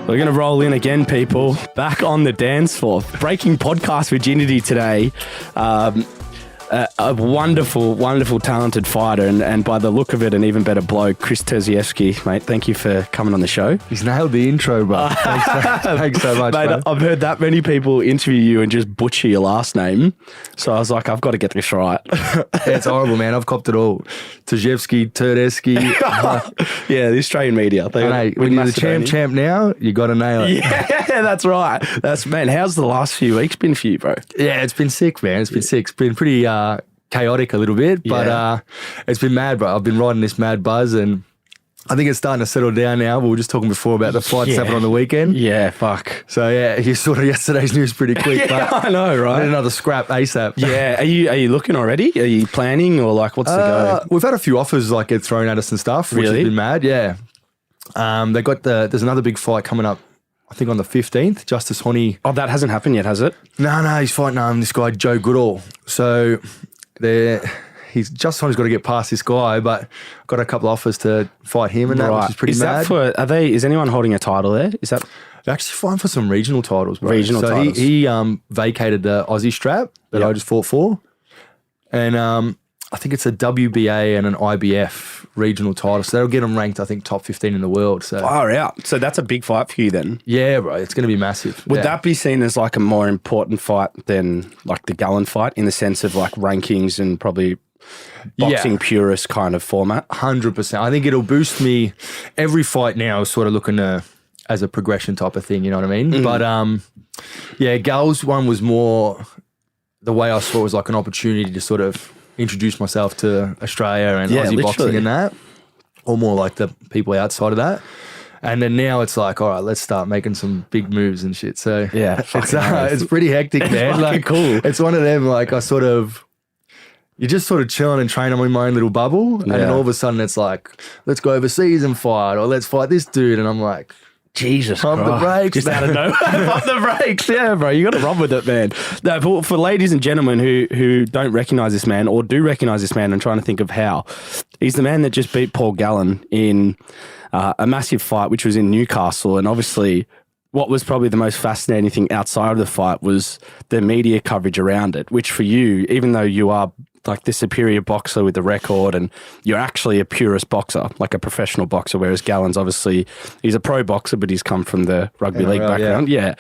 We're going to roll in again, people. Back on the dance floor. Breaking podcast virginity today. A wonderful, wonderul, talented fighter, and by the look of it, an even better bloke, Kris Terzievski, mate. Thank you for coming on the show. He's nailed the intro, bro. Thanks so much, mate. bro. I've heard that many people interview you and just butcher your last name, so I was like, I've got to get this right. Yeah, it's horrible, man. I've copped it all. Terzievski, Yeah, the Australian media. When you're the champ now, you got to nail it. Yeah, that's right. Man, how's the last few weeks been for you, bro? Yeah, it's been sick, man. It's been sick. It's been pretty chaotic a little bit, but it's been mad, bro. I've been riding this mad buzz, and I think it's starting to settle down now. We were just talking before about the fights happening on the weekend. Yeah, fuck. So yeah, you saw yesterday's news pretty quick. Yeah, but I know, right? I need another scrap ASAP. Yeah, are you looking already? Are you planning, or like what's the go? We've had a few offers like get thrown at us and stuff, which has been mad. Yeah, they got there's another big fight coming up. I think on the 15th, Justice Honey. Oh, that hasn't happened yet, has it? No, he's fighting this guy Joe Goodall. So Justice Honey's got to get past this guy, but got a couple of offers to fight him and that, which is pretty mad. Is anyone holding a title there? Is that? They're actually fighting for some regional titles, bro. Regional titles. He vacated the Aussie strap that I just fought for, and I think it's a WBA and an IBF regional title. So that'll get him ranked, I think, top 15 in the world. So far out. So that's a big fight for you then. Yeah, bro. It's going to be massive. Would that be seen as like a more important fight than like the Gallen fight in the sense of like rankings and probably boxing purist kind of format? 100%. I think it'll boost me. Every fight now is sort of looking as a progression type of thing, you know what I mean? But Gal's one was more, the way I saw it was like an opportunity to sort of introduce myself to Australia and Aussie boxing and that, or more like the people outside of that. And then now it's like, all right, let's start making some big moves and shit. So yeah, it's pretty hectic, man. It's like cool. It's one of them, like you're just sort of chilling and training in my own little bubble. And then all of a sudden it's like, let's go overseas and fight, or let's fight this dude. And I'm like, Jesus Pump Christ. the brakes, just man. out of nowhere. Pump the brakes. Yeah, bro. You got to run with it, man. No, for ladies and gentlemen who don't recognise this man or do recognise this man, I'm trying to think of how. He's the man that just beat Paul Gallen in a massive fight, which was in Newcastle. And obviously, what was probably the most fascinating thing outside of the fight was the media coverage around it, which for you, even though you are like the superior boxer with the record and you're actually a purist boxer, like a professional boxer, whereas Gallen's obviously, he's a pro boxer, but he's come from the rugby league background. Yeah.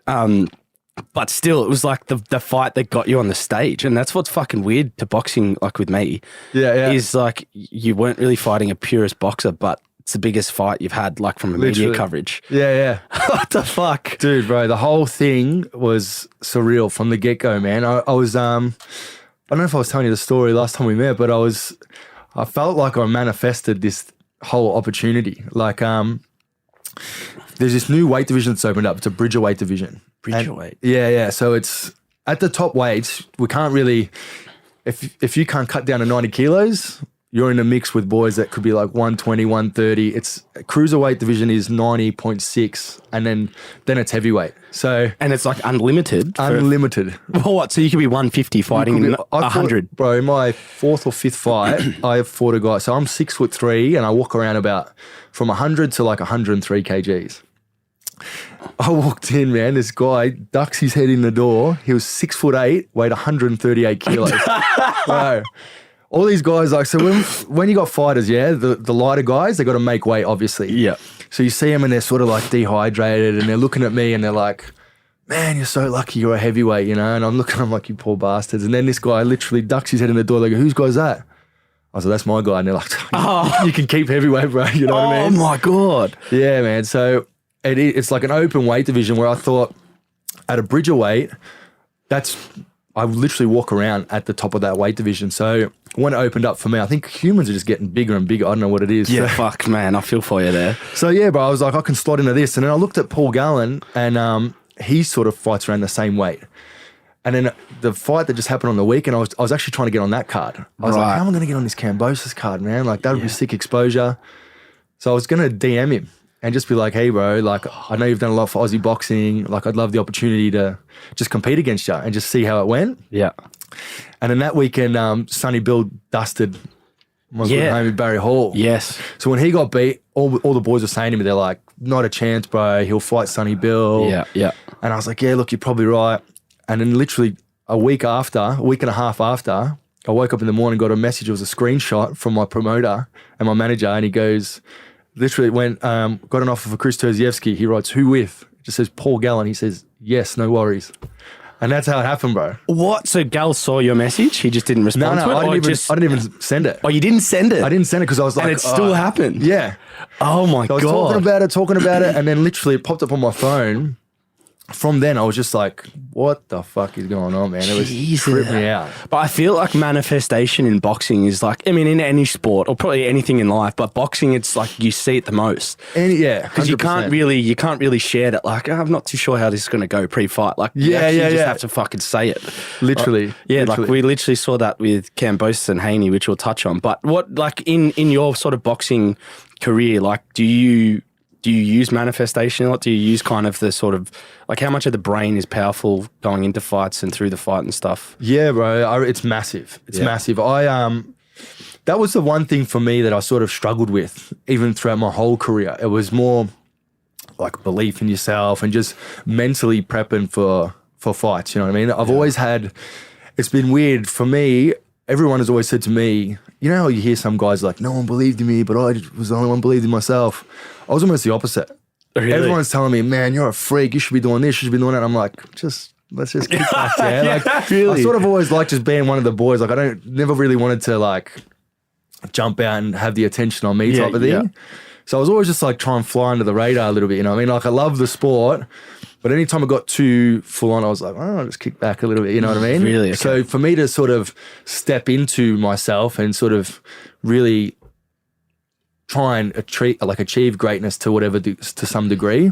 But still, it was like the fight that got you on the stage. And that's what's fucking weird to boxing, like with me. Yeah. Is like you weren't really fighting a purist boxer, but it's the biggest fight you've had, like from a media coverage. Yeah. What the fuck? Dude, bro, the whole thing was surreal from the get-go, man. I was, I don't know if I was telling you the story last time we met, but I felt like I manifested this whole opportunity. Like, there's this new weight division that's opened up. It's a bridgerweight division. Bridgerweight? Yeah. So it's at the top weights. We can't really, if you can't cut down to 90 kilos, you're in a mix with boys that could be like 120, 130. It's cruiserweight division is 90.6, and then it's heavyweight. So and it's like unlimited. Unlimited. Well, what? So you could be 150 fighting in 100. Bro, in my fourth or fifth fight, I have fought a guy. So I'm 6'3", and I walk around about from 100 to like 103 kgs. I walked in, man. This guy ducks his head in the door. He was 6'8", weighed 138 kilos. Bro. All these guys, like, so when you got fighters, the lighter guys, they got to make weight, obviously. Yeah. So you see them and they're sort of like dehydrated and they're looking at me and they're like, man, you're so lucky you're a heavyweight, you know? And I'm looking at them like, you poor bastards. And then this guy literally ducks his head in the door. They go, whose guy's that? I was like, that's my guy. And they're like, you can keep heavyweight, bro. You know what I mean? Oh, my God. Yeah, man. So it's like an open weight division where I thought at a bridgerweight, I literally walk around at the top of that weight division. So when it opened up for me, I think humans are just getting bigger and bigger. I don't know what it is. Yeah, fuck, man. I feel for you there. So yeah, bro, I was like, I can slot into this. And then I looked at Paul Gallen and he sort of fights around the same weight. And then the fight that just happened on the weekend, I was actually trying to get on that card. I was like, how am I going to get on this Cambosis card, man? Like that would be sick exposure. So I was going to DM him and just be like, hey, bro, like, I know you've done a lot for Aussie boxing. Like, I'd love the opportunity to just compete against you and just see how it went. Yeah. And then that weekend, Sonny Bill dusted my good homie Barry Hall. Yes. So when he got beat, all the boys were saying to me, they're like, not a chance, bro. He'll fight Sonny Bill. Yeah. And I was like, yeah, look, you're probably right. And then literally a week and a half after, I woke up in the morning, got a message. It was a screenshot from my promoter and my manager. And he goes, literally went, got an offer for Kris Terzievski. He writes, who with? It just says Paul Gallen. He says, yes, no worries. And that's how it happened, bro. What? So Gal saw your message? He just didn't respond to it? I didn't even send it. Oh, you didn't send it? I didn't send it because I was like... And it still happened? Yeah. Oh, my So I was talking about it, and then literally it popped up on my phone. From then, I was just like, what the fuck is going on, man? It was tripped me out. But I feel like manifestation in boxing is like, I mean, in any sport or probably anything in life, but boxing, it's like you see it the most. Yeah, because you can't really share that. Like, I'm not too sure how this is going to go pre-fight. Like, you just have to fucking say it. Literally. Like we literally saw that with Kambosos and Haney, which we'll touch on. But what, like, in your sort of boxing career, like, do you use manifestation a lot? Do you use kind of the sort of, like, how much of the brain is powerful going into fights and through the fight and stuff? Yeah, bro. It's massive. It's massive. That was the one thing for me that I sort of struggled with, even throughout my whole career. It was more like belief in yourself and just mentally prepping for fights. You know what I mean? I've always had, it's been weird for me. Everyone has always said to me, you know how you hear some guys like, no one believed in me, but I was the only one believed in myself. I was almost the opposite. Really? Everyone's telling me, man, you're a freak. You should be doing this. You should be doing that. I'm like, let's just kick back there. Like, really? I sort of always liked just being one of the boys. Like, never really wanted to like jump out and have the attention on me type of thing. Yeah. So I was always just like trying to fly under the radar a little bit. You know what I mean? Like, I love the sport, but anytime I got too full on, I was like, oh, I'll just kick back a little bit. You know what I mean? Really? Okay. So for me to sort of step into myself and sort of really try and achieve greatness to to some degree.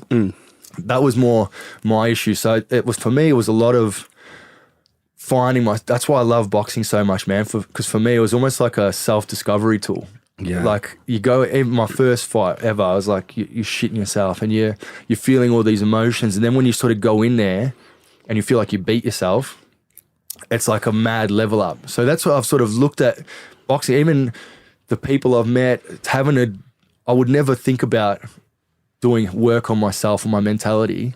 That was more my issue. So it was, for me, it was a lot of finding that's why I love boxing so much, man. Because for me, it was almost like a self-discovery tool. Yeah. Like, even my first fight ever, I was like, you're shitting yourself and you're feeling all these emotions. And then when you sort of go in there and you feel like you beat yourself, it's like a mad level up. So that's what I've sort of looked at boxing. Even the people I've met, I would never think about doing work on myself and my mentality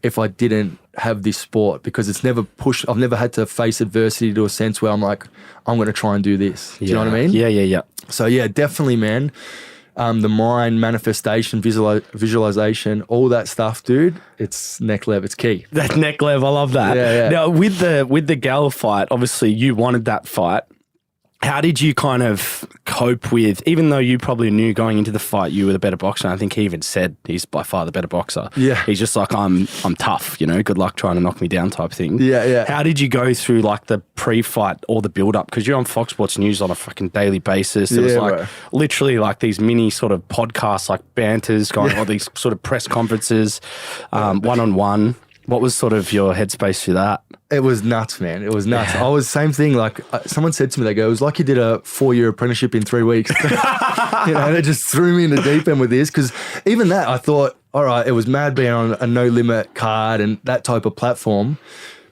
if I didn't have this sport, because it's never I've never had to face adversity to a sense where I'm like, I'm going to try and do this. Do you know what I mean? Yeah. So yeah, definitely, man. The mind, manifestation, visualization, all that stuff, dude. It's neck level. It's key. That neck level, I love that. Yeah. Now, with the Gal fight, obviously you wanted that fight. How did you kind of cope with, even though you probably knew going into the fight you were the better boxer, and I think he even said he's by far the better boxer. Yeah. He's just like, I'm tough, you know, good luck trying to knock me down type thing. Yeah. How did you go through like the pre-fight or the build-up? Because you're on Fox Sports News on a fucking daily basis. It was like literally like these mini sort of podcasts, like banters going on, these sort of press conferences, one-on-one. What was sort of your headspace for that? It was nuts, man. It was nuts. I was same thing. Like, someone said to me, they go, it was like you did a 4-year apprenticeship in 3 weeks. You know, they just threw me in the deep end with this. Because even that, I thought, all right, it was mad being on a no limit card and that type of platform.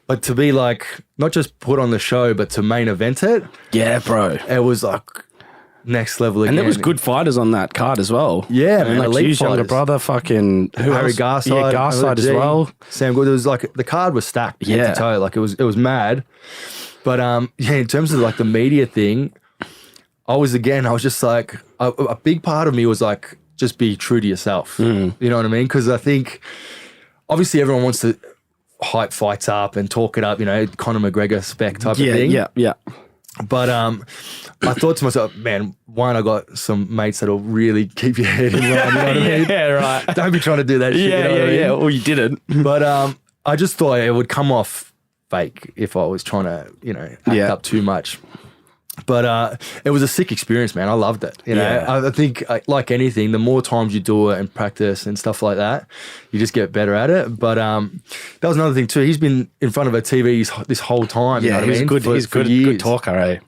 But to be like, not just put on the show, but to main event it. Yeah, bro. It was like next level again. And there was good fighters on that card as well. Yeah, man. Like Hugh's younger brother, fucking Harry Garside. Yeah, Garside as well. Sam Good. It was like, the card was stacked head to toe. Like, it was mad. But in terms of like the media thing, I was just like, a big part of me was like, just be true to yourself. You know what I mean? Because I think obviously everyone wants to hype fights up and talk it up, you know, Conor McGregor spec type of thing. Yeah. But I thought to myself, man, one, I got some mates that'll really keep your head in line, you know what I mean? Yeah, right. Don't be trying to do that shit. Yeah, you know what I mean? Well, you didn't. But I just thought it would come off fake if I was trying to, you know, act up too much. But it was a sick experience, man. I loved it. You know, I think like anything, the more times you do it and practice and stuff like that, you just get better at it. But that was another thing too. He's been in front of a TV this whole time. Yeah, you know what I mean? He's good talker, eh?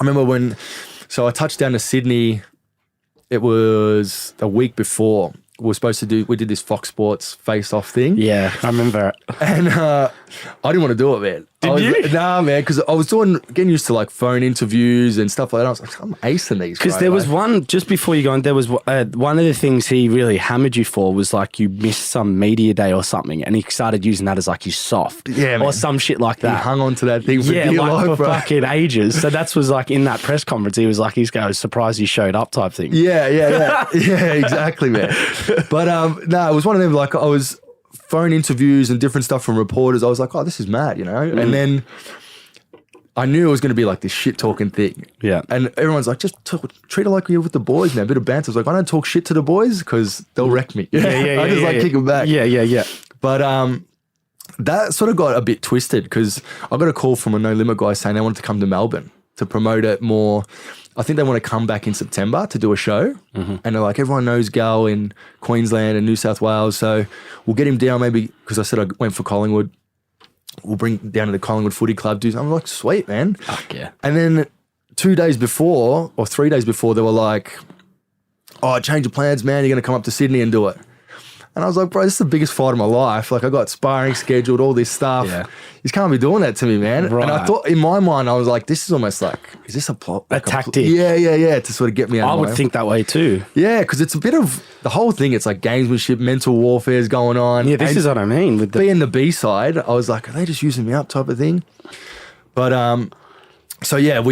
I remember so I touched down to Sydney. It was a week before. We did this Fox Sports face-off thing. Yeah, I remember it. And I didn't want to do it, man. Did you? Nah, man, because I was getting used to like phone interviews and stuff like that. I was like, I'm acing these. Because there was one, just before you go on, there was one of the things he really hammered you for was like you missed some media day or something, and he started using that as like you soft. Yeah, man. Or some shit like that. He hung on to that thing for dear life, for bro. fucking ages. So that was like in that press conference, he was like, he's going, surprised you showed up type thing. Yeah, exactly, man. But no, it was one of them. Like I was phone interviews and different stuff from reporters. I was like, oh, this is mad, you know. And then I knew it was going to be like this shit talking thing. Yeah. And everyone's like, just treat it like you're with the boys, man. A bit of banter. I was like, I don't talk shit to the boys because they'll wreck me. I just kick them back. Yeah. But that sort of got a bit twisted because I got a call from a No Limit guy saying they wanted to come to Melbourne to promote it more. I think they want to come back in September to do a show. And they're like, everyone knows Gal in Queensland and New South Wales. So we'll get him down maybe, because I said I went for Collingwood. We'll bring him down to the Collingwood Footy Club. I'm like, sweet, man. Fuck yeah. And then 2 days before or 3 days before, they were like, oh, change of plans, man. You're going to come up to Sydney and do it. And I was like, bro, this is the biggest fight of my life. Like, I got sparring scheduled, all this stuff. Yeah. You can't be doing that to me, man. Right. And I thought, in my mind, I was like, this is almost like, is this a plot? A tactic. Yeah, to sort of get me out I of would my- think that way too. Yeah, because it's a bit of the whole thing. It's like gamesmanship, mental warfare is going on. Yeah, this And is what I mean. With the being the B side, I was like, are they just using me up type of thing? But so yeah,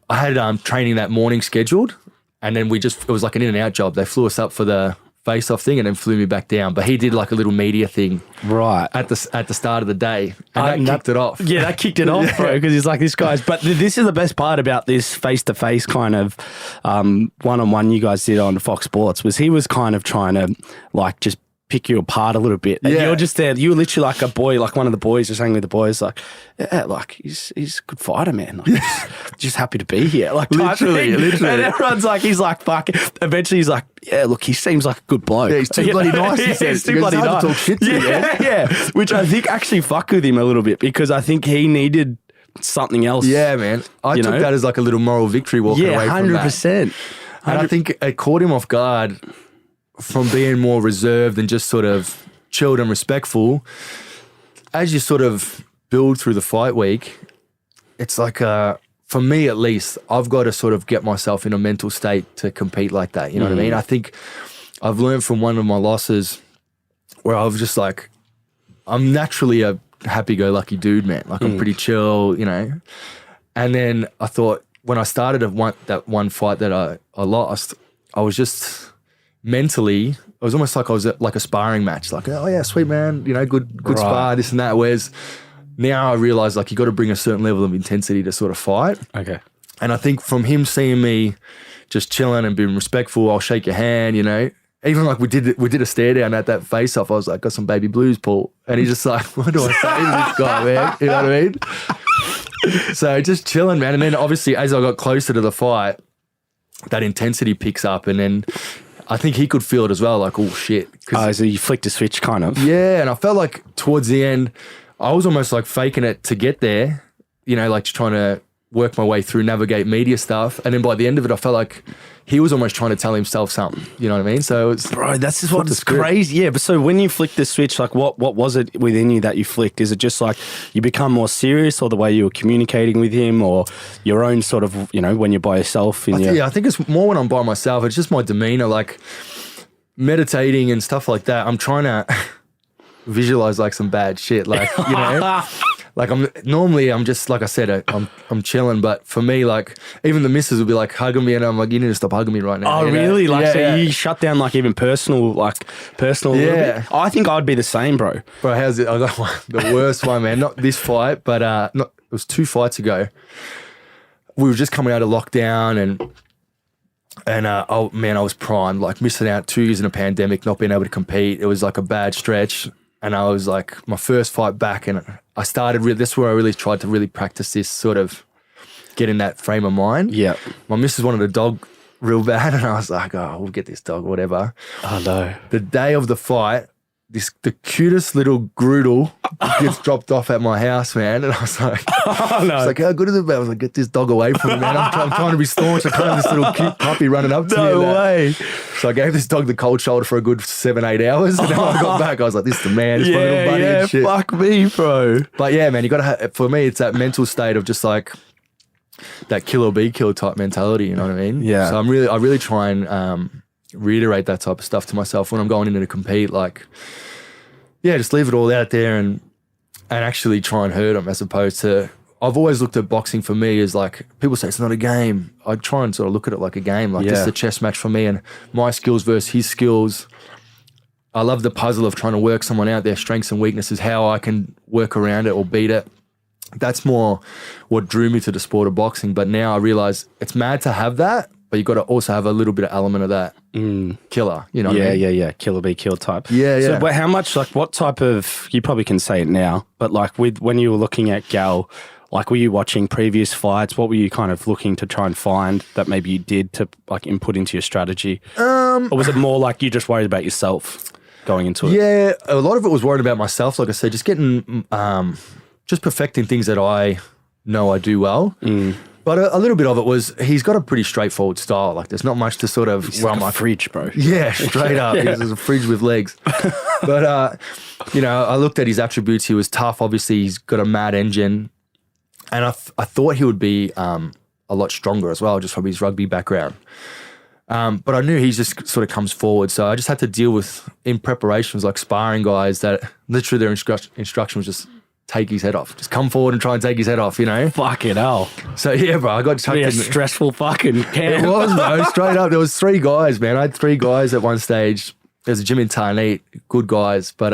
I had training that morning scheduled, and then it was like an in and out job. They flew us up for the face off thing and then flew me back down. But he did like a little media thing right at the start of the day, and that kicked it off. Yeah, that kicked it off, bro, because he's like, this guy's... But this is the best part about this face-to-face kind of one-on-one you guys did on Fox Sports, was he was kind of trying to like just pick you apart a little bit. And Yeah. you're just there. You were literally like a boy, like one of the boys just hanging with the boys, like, yeah, like he's a good fighter, man. Like, just happy to be here. Like, type Literally. thing. And everyone's like, he's like, fuck. Eventually he's like, yeah, look, he seems like a good bloke. Yeah, he's too bloody nice, he says. He's too He goes, bloody "It's hard nice. to talk shit to you, man." Yeah. Which I think actually fucked with him a little bit, because I think he needed something else. Yeah, man. I You took know? that as like a little moral victory walking Yeah, away from that. 100%. And I think it caught him off guard from being more reserved and just sort of chilled and respectful. As you sort of build through the fight week, it's like, for me at least, I've got to sort of get myself in a mental state to compete like that. You know what I mean? I think I've learned from one of my losses where I was just like, I'm naturally a happy-go-lucky dude, man. Like, I'm pretty chill, you know. And then I thought, when I started that one fight that I lost, I was just mentally, it was almost like I was at like a sparring match. Like, oh yeah, sweet, man, you know, good Right. spar, this and that. Whereas now I realize like you got to bring a certain level of intensity to sort of fight. Okay. And I think from him seeing me just chilling and being respectful, I'll shake your hand, you know. Even like we did a stare down at that face off. I was like, got some baby blues, Paul. And he's just like, what do I say to this guy, man? You know what I mean? So just chilling, man. And then obviously as I got closer to the fight, that intensity picks up, and then I think he could feel it as well, like, oh shit. So you flicked a switch kind of. Yeah, and I felt like towards the end, I was almost like faking it to get there, you know, like just trying to work my way through, navigate media stuff. And then by the end of it, I felt like he was almost trying to tell himself something, you know what I mean? So it's... Bro, that's just Flipped the what's script. crazy. Yeah, but so when you flicked the switch, like what was it within you that you flicked? Is it just like you become more serious, or the way you were communicating with him, or your own sort of, you know, when you're by yourself? Yeah, I think it's more when I'm by myself. It's just my demeanor, like meditating and stuff like that. I'm trying to visualize like some bad shit, like, you know, like I'm just, like I said, I'm chilling. But for me, like even the missus will be like hugging me, and I'm like, you need to stop hugging me right now. Oh, you know? really? Like, Yeah, so yeah. you shut down like even personal a little bit? I think I'd be the same, bro. Bro, how's it? I got the worst one, man. Not this fight, but it was 2 fights ago. We were just coming out of lockdown, and oh man, I was primed, like missing out 2 years in a pandemic, not being able to compete. It was like a bad stretch, and I was like, my first fight back, and I started. This is where I really tried to really practice this sort of get in that frame of mind. Yeah. My missus wanted a dog real bad, and I was like, oh, we'll get this dog, whatever. Oh, no. The day of the fight, the cutest little groodle gets dropped off at my house, man. And I was like, Oh, no. I was like, how good is it, man? I was like, get this dog away from me, man. I'm trying to be staunch. I can't have this little cute puppy running up to me. No and that. way. So I gave this dog the cold shoulder for a good 7-8 hours. And then when I got back, I was like, this is the man. It's my little buddy and shit. Fuck me, bro. But yeah, man, you got to for me, it's that mental state of just like that kill or be killed type mentality. You know what I mean? Yeah. So I really try and reiterate that type of stuff to myself when I'm going in to compete. Like, yeah, just leave it all out there and actually try and hurt them, as opposed to, I've always looked at boxing for me as like, people say it's not a game. I try and sort of look at it like a game, like this is a chess match for me and my skills versus his skills. I love the puzzle of trying to work someone out, their strengths and weaknesses, how I can work around it or beat it. That's more what drew me to the sport of boxing. But now I realize it's mad to have that, but you got to also have a little bit of element of that killer, you know what I mean? Yeah. Kill or be killed type. Yeah. So, but how much, like, what type of, you probably can say it now, but like when you were looking at Gal, like, were you watching previous fights? What were you kind of looking to try and find that maybe you did to like input into your strategy? Or was it more like you just worried about yourself going into it? Yeah, a lot of it was worried about myself. Like I said, just getting, just perfecting things that I know I do well. But a little bit of it was, he's got a pretty straightforward style. Like, there's not much to sort of... He's like a fridge, bro. Yeah, straight up. He's a fridge with legs. But, you know, I looked at his attributes. He was tough. Obviously, he's got a mad engine. And I thought he would be a lot stronger as well, just from his rugby background. But I knew he just sort of comes forward. So I just had to deal with, in preparations, like sparring guys that literally their instruction was just take his head off. Just come forward and try and take his head off, you know? Fucking hell. So yeah, bro, I got chucked in. A stressful fucking camp. It was, bro, straight up. There was 3 guys, man. I had 3 guys at one stage. There's a gym in Tarneet, good guys. But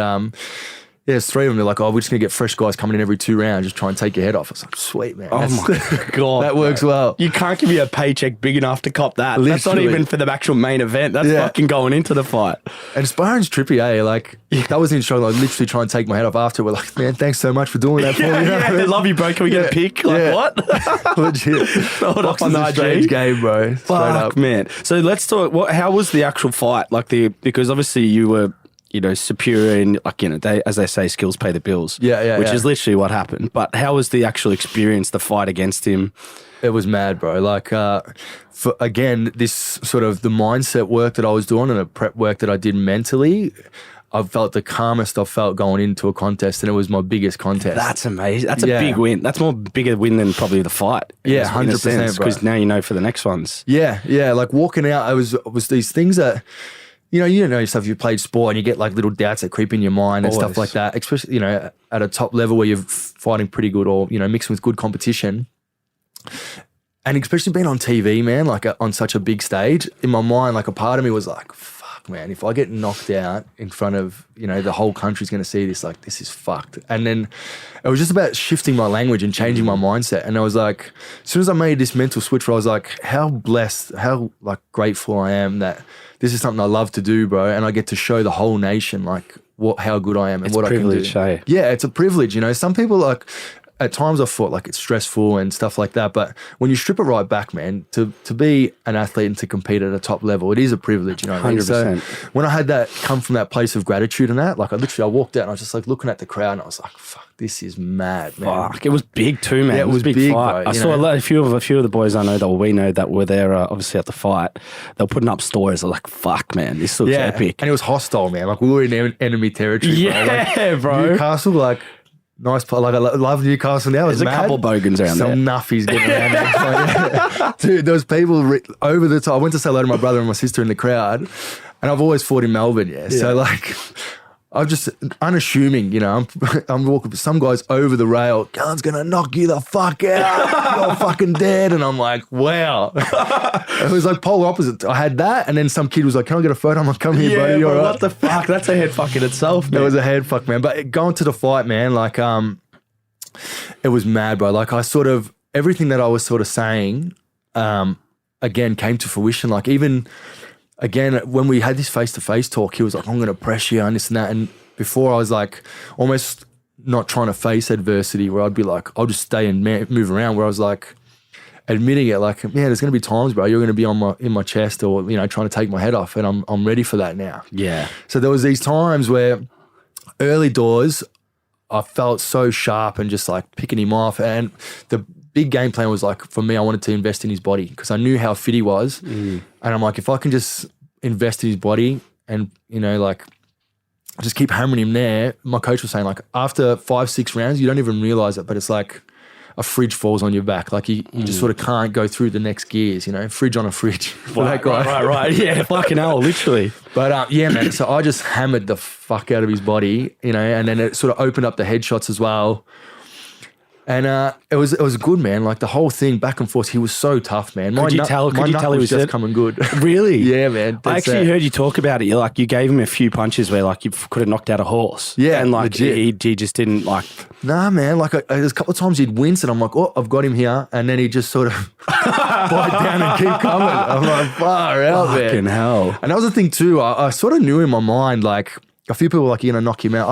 yeah, there's 3 of them. They're like, oh, we're just going to get fresh guys coming in every 2 rounds, just try and take your head off. I was like, sweet, man. Oh my God. That works well. You can't give me a paycheck big enough to cop that. Literally. That's not even for the actual main event. That's fucking going into the fight. And sparring's trippy, eh? Like, that was the instruction. I literally try and take my head off after. We're like, man, thanks so much for doing that for me. You know what I mean? Love you, bro. Can we get a pic? Like, what? Legit. Hold up on Boxing's the a strange IG. game, bro. Straight Fuck, up. man. So let's talk. How was the actual fight? Like because obviously you were, you know, superior in, like, you know, as they say, skills pay the bills. Yeah. Which is literally what happened. But how was the actual experience, the fight against him? It was mad, bro. Like, for, again, this sort of the mindset work that I was doing and the prep work that I did mentally, I felt the calmest I've felt going into a contest, and it was my biggest contest. That's amazing. That's a big win. That's more bigger win than probably the fight. Yeah, 100%, bro. Because now you know for the next ones. Yeah. Like walking out, it was these things that, you know yourself, you played sport and you get like little doubts that creep in your mind and stuff like that, especially, you know, at a top level where you're fighting pretty good or, you know, mixing with good competition. And especially being on TV, man, like on such a big stage, in my mind, like a part of me was like, fuck, man, if I get knocked out in front of, you know, the whole country's going to see this, like, this is fucked. And then it was just about shifting my language and changing my mindset. And I was like, as soon as I made this mental switch where I was like, how blessed, how like grateful I am that this is something I love to do, bro. And I get to show the whole nation, like, how good I am and what I can do. It's a privilege, hey? Yeah, it's a privilege, you know. Some people, like, at times I thought like it's stressful and stuff like that, but when you strip it right back, man, to be an athlete and to compete at a top level, it is a privilege, you know what I mean? 100%. So when I had that come from that place of gratitude and that, like I walked out and I was just like looking at the crowd and I was like, fuck, this is mad, man. Fuck, it was big too, man. Yeah, it was big, fight. bro, I saw a few of the boys I know that we know that were there, obviously at the fight. They were putting up stories. They're like, "Fuck, man, this looks epic." And it was hostile, man. Like we were in enemy territory. Yeah, bro. Newcastle, like. Nice, like I love Newcastle now. There's a couple bogans around there. Some nuffies getting around there. Dude, there was people over the top. I went to say hello to my brother and my sister in the crowd, and I've always fought in Melbourne, so like, I'm just unassuming, you know. I'm walking with some guys over the rail. Gun's gonna knock you the fuck out. You're fucking dead, and I'm like, wow. It was like polar opposite. I had that, and then some kid was like, "Can I get a photo?" I'm like, "Come here, bro. You're all right." What the fuck? That's a head fuck in itself, man. It was a head fuck, man. But going to the fight, man, like, it was mad, bro. Like, I sort of, everything that I was sort of saying, again, came to fruition. Like, even, again, when we had this face-to-face talk, he was like, "I'm going to press you and this and that." And before I was like, almost not trying to face adversity, where I'd be like, I'll just stay and move around, where I was like, admitting it, like, yeah, there's going to be times, bro, you're going to be in my chest or, you know, trying to take my head off, and I'm ready for that now. Yeah. So there was these times where early doors, I felt so sharp and just like picking him off. And the big game plan was like, for me, I wanted to invest in his body because I knew how fit he was. And I'm like, if I can just invest in his body and, you know, like just keep hammering him there. My coach was saying like after 5-6 rounds, you don't even realize it, but it's like a fridge falls on your back. Like you just sort of can't go through the next gears, you know, fridge on a fridge for that guy. Right. Yeah, fucking hell, literally. But yeah, man, so I just hammered the fuck out of his body, you know, and then it sort of opened up the headshots as well. And it was good, man. Like the whole thing, back and forth. He was so tough, man. Could you tell he was just coming good? Really? Yeah, man. I actually heard you talk about it. You gave him a few punches where like you could have knocked out a horse. Yeah, and like he just didn't like. Nah, man. Like there's a couple of times he'd wince, and I'm like, oh, I've got him here, and then he just sort of bite down and keep coming. I'm like, far out, man. Fucking hell. And that was the thing too. I sort of knew in my mind, like a few people were like, you're gonna knock him out.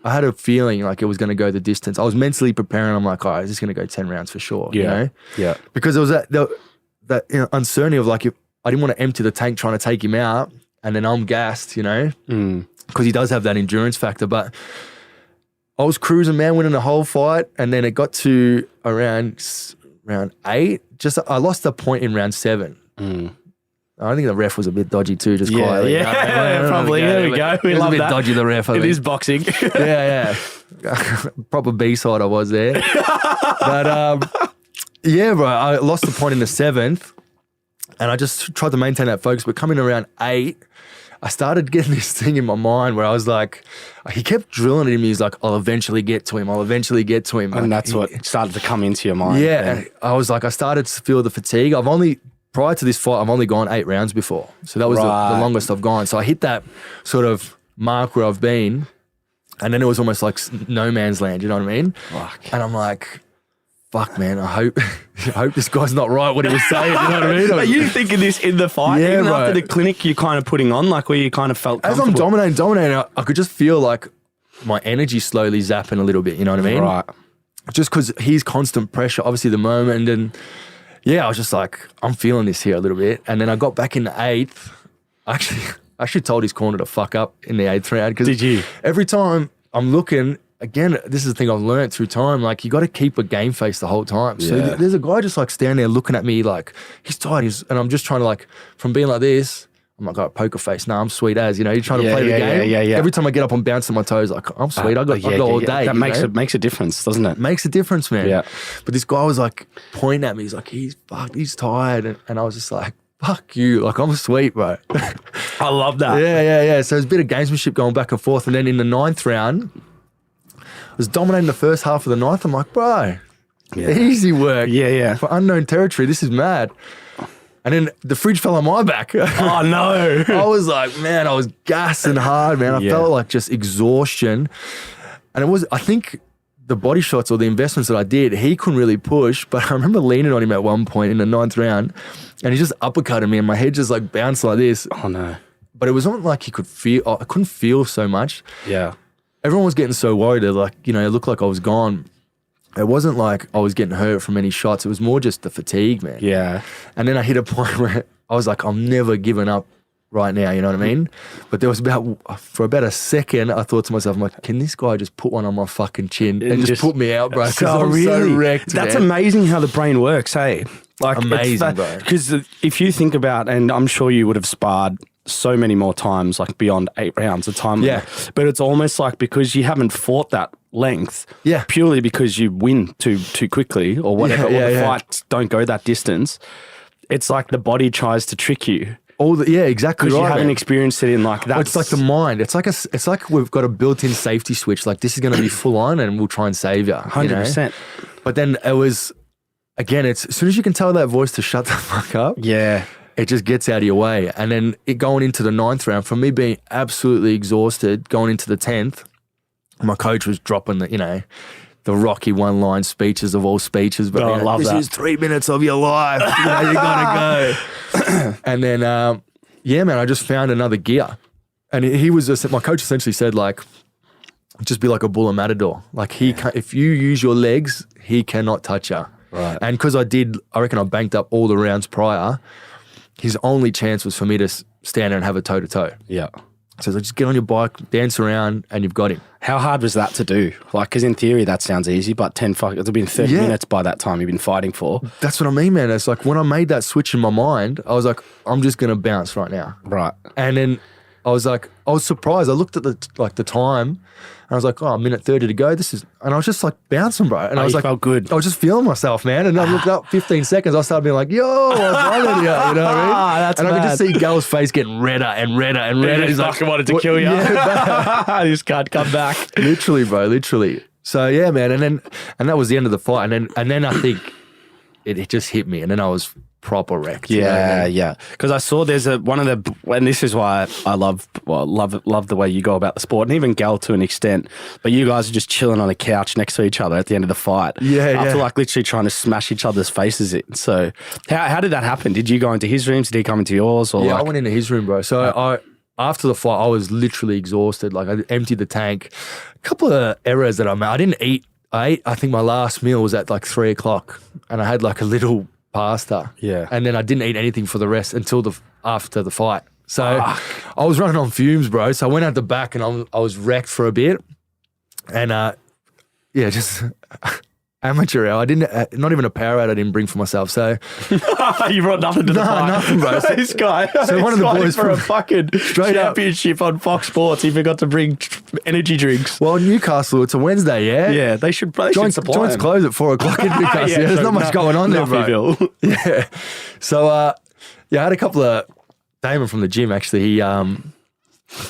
I had a feeling like it was going to go the distance. I was mentally preparing. I'm like, all right, this is going to go 10 rounds for sure. Yeah. You know? Yeah. Because there was that uncertainty of like, if I didn't want to empty the tank trying to take him out and then I'm gassed, you know? Because he does have that endurance factor. But I was cruising, man, winning the whole fight. And then it got to around round 8. I lost a point in round 7. I think the ref was a bit dodgy too, just quietly. Yeah, probably. There we go. We love a bit that. dodgy, the ref. It is boxing. Yeah. Proper B-side I was there. But yeah, bro, I lost the point in the 7th and I just tried to maintain that focus. But coming around 8, I started getting this thing in my mind where I was like, he kept drilling it in me. He's like, I'll eventually get to him. And that's what started to come into your mind. Yeah. And I was like, I started to feel the fatigue. Prior to this fight, I've only gone 8 rounds before. So that was the longest I've gone. So I hit that sort of mark where I've been. And then it was almost like no man's land, you know what I mean? Fuck. And I'm like, fuck, man, I hope this guy's not right what he was saying, you know what I mean? Are you thinking this in the fight? Yeah, even bro. after the clinic you're kind of putting on, like where you kind of felt As I'm dominating, I could just feel like my energy slowly zapping a little bit, you know what I mean? Right. Just because he's constant pressure, obviously the moment, and yeah, I was just like, I'm feeling this here a little bit. And then I got back in the 8th. I actually told his corner to fuck up in the 8th round. Did you? Every time I'm looking, again, this is the thing I've learned through time, like you got to keep a game face the whole time. So there's a guy just like standing there looking at me like, he's tired. And I'm just trying to like, from being like this, I'm like, oh, poker face. No, I'm sweet as, you know, you're trying to play the game. Yeah. Every time I get up, I'm bouncing my toes like, I'm sweet. I got all day. That makes a difference, doesn't it? Makes a difference, man. Yeah. But this guy was like pointing at me. He's like, he's tired. And I was just like, fuck you. Like, I'm sweet, bro. I love that. Yeah. So there's a bit of gamesmanship going back and forth. And then in the 9th round, I was dominating the first half of the 9th. I'm like, bro, easy work. Yeah. For unknown territory, this is mad. And then the fridge fell on my back. Oh, no. I was like, man, I was gassing hard, man. I felt like just exhaustion. And it was, I think the body shots or the investments that I did, he couldn't really push. But I remember leaning on him at one point in the 9th round and he just uppercutted me and my head just like bounced like this. Oh, no. But it was not like he could feel, I couldn't feel so much. Yeah. Everyone was getting so worried. Like, you know, it looked like I was gone. It wasn't like I was getting hurt from any shots. It was more just the fatigue, man. Yeah. And then I hit a point where I was like, I'm never giving up right now, you know what I mean? But there was for about a second, I thought to myself, I'm like, can this guy just put one on my fucking chin and just put me out, bro? Because I'm so wrecked, That's man. amazing how the brain works, hey? Like, amazing, bro. Because if you think about, and I'm sure you would have sparred so many more times, like beyond 8 rounds of time. Yeah. But it's almost like because you haven't fought that length, purely because you win too quickly or whatever, or the fights don't go that distance, it's like the body tries to trick you. Exactly. Because you haven't experienced it in like that. It's like the mind. It's like we've got a built-in safety switch. Like this is going to be full on, and we'll try and save you. 100%. But then it was, again, it's as soon as you can tell that voice to shut the fuck up. Yeah. It just gets out of your way. And then it going into the 9th round, for me being absolutely exhausted, going into the 10th, my coach was dropping the Rocky one-line speeches of all speeches. But I love this that. is 3 minutes of your life. You gotta go. And then, man, I just found another gear. And my coach essentially said, like, just be like a bull and matador. Like if you use your legs, he cannot touch you. Right. And because I reckon I banked up all the rounds prior, his only chance was for me to stand there and have a toe-to-toe. Yeah. So just get on your bike, dance around, and you've got him. How hard was that to do? Like, because in theory that sounds easy, but it'll been 30 minutes by that time you've been fighting for. That's what I mean, man. It's like when I made that switch in my mind, I was like, I'm just going to bounce right now. Right. And then I was surprised. I looked at the time and I was like, a minute 30 to go. And I was just like bouncing, bro. And I was like, felt good. I was just feeling myself, man. And I looked up 15 seconds. I started being like, yo, I'm running here. You know what I mean? That's and mad. I could just see Gal's face getting redder and redder and redder. He's like, I wanted to kill you. Yeah, I just can't come back. literally, bro, literally. So yeah, man. And that was the end of the fight. And then I think it just hit me. And then I was proper wrecked. Yeah, you know what I mean? yeah. Because I saw there's and this is why I love the way you go about the sport, and even Gal to an extent. But you guys are just chilling on a couch next to each other at the end of the fight. Yeah, after like literally trying to smash each other's faces in. So how did that happen? Did you go into his rooms? Did he come into yours? Or I went into his room, bro. So after the fight, I was literally exhausted. Like I emptied the tank. A couple of errors that I made. I didn't eat. I think my last meal was at like 3 o'clock, and I had like a little pasta. Yeah. And then I didn't eat anything for the rest until after the fight. So I was running on fumes, bro. So I went out the back and I was wrecked for a bit. And just amateur hour. I didn't, not even a power out I didn't bring for myself. So you brought nothing to the fight. Nothing, bro. So, this guy. So one of the boys for a fucking straight championship on Fox Sports. He forgot to bring energy drinks. Well, Newcastle, it's a Wednesday, yeah? Yeah, they should Joints close at 4 o'clock in Newcastle. There's not much going on there, bro. Yeah. So, I had a couple of, Damon from the gym, actually, he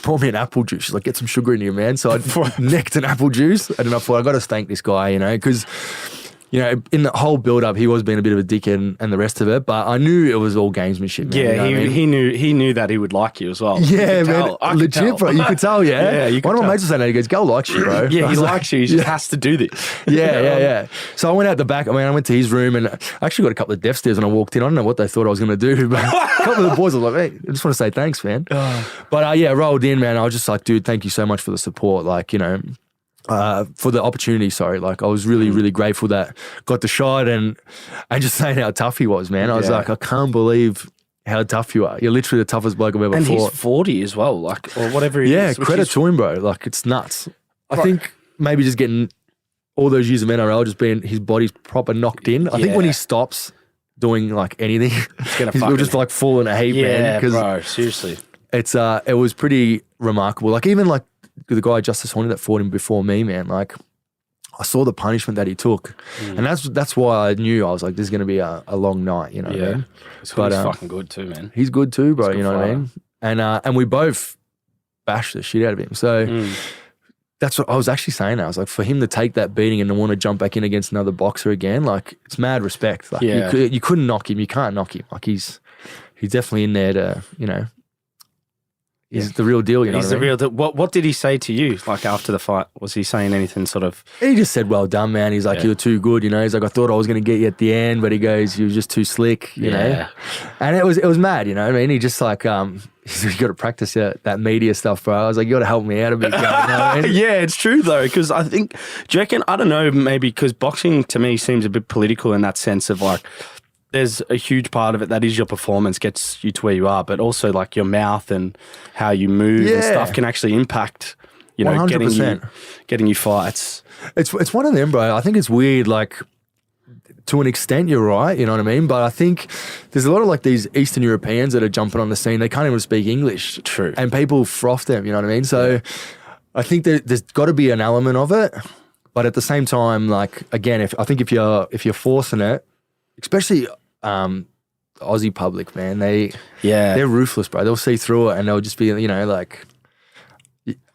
poured me an apple juice. She's like, get some sugar in here, man. So I necked an apple juice. And then I thought, I got to thank this guy, because, in the whole build-up, he was being a bit of a dickhead and the rest of it. But I knew it was all gamesmanship, man. Yeah, he knew that he would like you as well. Yeah, man. Legit, bro. You could tell, yeah? Yeah, One of my mates was saying that. He goes, Gal likes you, bro. Yeah, he likes you. He just has to do this. Yeah. So I went out the back. I went to his room and I actually got a couple of death stares when I walked in. I don't know what they thought I was going to do, but a couple of the boys were like, hey, I just want to say thanks, man. But rolled in, man. I was just like, dude, thank you so much for the support. Like, for the opportunity, Like, I was really, really grateful that got the shot and just saying how tough he was, man. I was like, I can't believe how tough you are. You're literally the toughest bloke I've ever fought. And he's 40 as well, like, or whatever he is. Yeah, credit to him, bro. Like, it's nuts. I think maybe just getting all those years of NRL, just being his body's proper knocked in. I think when he stops doing like anything, he'll just like fall in a heap, man. Yeah, bro, seriously. It was pretty remarkable. Like even like the guy Justice Horny that fought him before me, man, like I saw the punishment that he took. And that's why I knew I was like, this is going to be a long night, what I mean? But he's fucking good too, man. He's good too, bro, you know what I mean? And we both bashed the shit out of him. So that's what I was actually saying. I was like, for him to take that beating and to want to jump back in against another boxer again, like it's mad respect. Like you couldn't knock him. You can't knock him. Like he's definitely in there to, he's the real deal. He's the real deal. What did he say to you? Like after the fight, was he saying anything sort of? He just said, "Well done, man." He's like, "You're too good." He's like, "I thought I was going to get you at the end," but he goes, "You were just too slick," you know. And it was mad, I mean, he just like you got to practice that media stuff, bro. I was like, you got to help me out a bit. Yeah, it's true though, because I think, do you reckon? I don't know, maybe because boxing to me seems a bit political in that sense of like. There's a huge part of it that is your performance gets you to where you are, but also like your mouth and how you move and stuff can actually impact, 100%. getting you fights. It's one of them, bro. I think it's weird, like to an extent you're right, you know what I mean? But I think there's a lot of like these Eastern Europeans that are jumping on the scene. They can't even speak English. True. And people froth them, you know what I mean? So I think there's got to be an element of it. But at the same time, like again, if you're forcing it, especially Aussie public, man, they're ruthless, bro. They'll see through it and they'll just be, like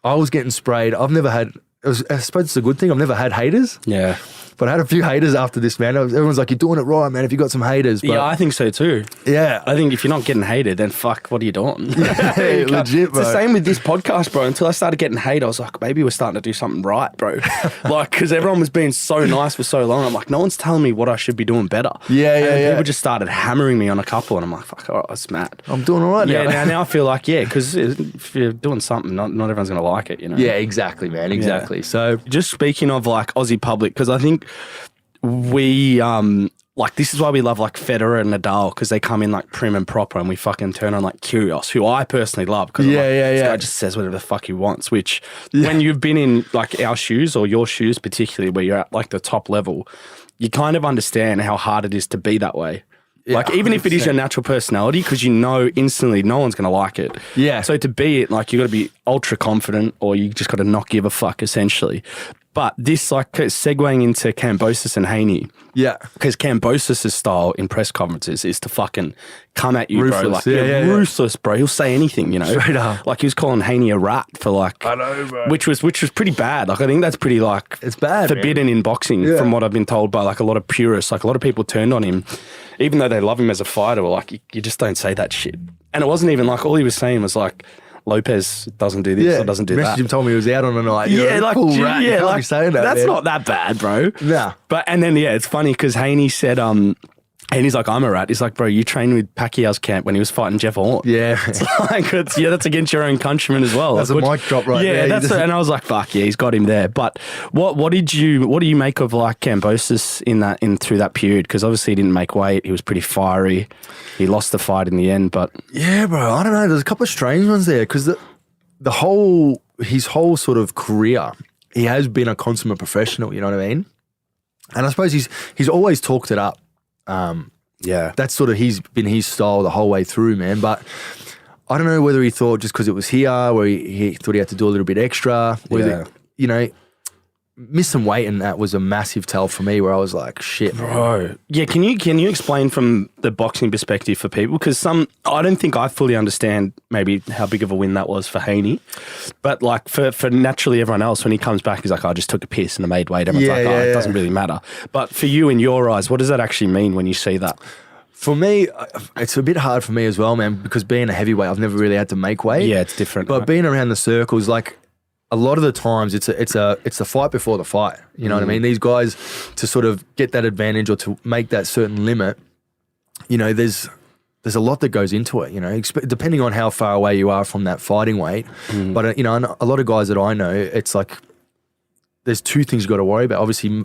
I was getting sprayed. I've never had. I suppose it's a good thing. I've never had haters. Yeah. But I had a few haters after this, man. Everyone's like, you're doing it right, man, if you got some haters. But I think so too. Yeah. I think if you're not getting hated, then fuck, what are you doing? Legit, bro. It's the same with this podcast, bro. Until I started getting hate, I was like, maybe we're starting to do something right, bro. Like, because everyone was being so nice for so long. I'm like, no one's telling me what I should be doing better. Yeah. People just started hammering me on a couple, and I'm like, fuck, all right, that's mad. I'm doing all right now. Yeah, now I feel like, because if you're doing something, not everyone's going to like it, Yeah, exactly, man, exactly. Yeah. So just speaking of like Aussie public, because I think we like, this is why we love like Federer and Nadal, because they come in like prim and proper, and we fucking turn on like Kyrgios, who I personally love, because this guy just says whatever the fuck he wants, which when you've been in like our shoes, or your shoes particularly, where you're at like the top level, you kind of understand how hard it is to be that way. Yeah, like, even 100%. If it is your natural personality, because you know instantly no one's going to like it. Yeah. So to be it, like, you got to be ultra confident, or you just got to not give a fuck, essentially. But this, like, segueing into Kambosos and Haney. Yeah. Because Kambosos' style in press conferences is to fucking come at you, ruthless, bro. Like, ruthless, bro. He'll say anything, you know. Straight up. Like, he was calling Haney a rat for, like... I know, bro. Which was pretty bad. Like, I think that's pretty, like... It's bad, forbidden in boxing, from what I've been told by, like, a lot of purists. Like, a lot of people turned on him, even though they love him as a fighter. Like, you just don't say that shit. And it wasn't even, like, all he was saying was, like... Lopez doesn't do this or doesn't do that. Messaged him, told me he was out on a night. Like, cool rat. You can't be saying that, that's man. Not that bad, bro. Yeah. But, and then, it's funny because Haney said, Haney's like, I'm a rat. He's like, bro, you trained with Pacquiao's camp when he was fighting Jeff Horn. Yeah. It's like, that's against your own countrymen as well. That's a mic drop right there. Yeah, and I was like, fuck yeah, he's got him there. But what do you make of like Kambosos through that period? Because obviously he didn't make weight. He was pretty fiery. He lost the fight in the end, but... Yeah, bro, I don't know. There's a couple of strange ones there because his whole sort of career, he has been a consummate professional, you know what I mean? And I suppose he's always talked it up. That's sort of been his style the whole way through, man. But I don't know whether he thought just because it was here, where he thought he had to do a little bit extra, whether, you know, missed some weight, and that was a massive tell for me where I was like, shit, bro. Yeah, can you explain from the boxing perspective for people? Because I don't think I fully understand maybe how big of a win that was for Haney, but like for naturally everyone else, when he comes back, he's like, I just took a piss and I made weight. Everyone's it doesn't really matter. But for you, in your eyes, what does that actually mean when you see that? For me, it's a bit hard for me as well, man, because being a heavyweight, I've never really had to make weight. Yeah, it's different. But being around the circles, like, a lot of the times it's the fight before the fight. You know what I mean? These guys, to sort of get that advantage or to make that certain limit, you know, there's a lot that goes into it, you know, depending on how far away you are from that fighting weight. But, you know, a lot of guys that I know, it's like there's two things you got to worry about. Obviously,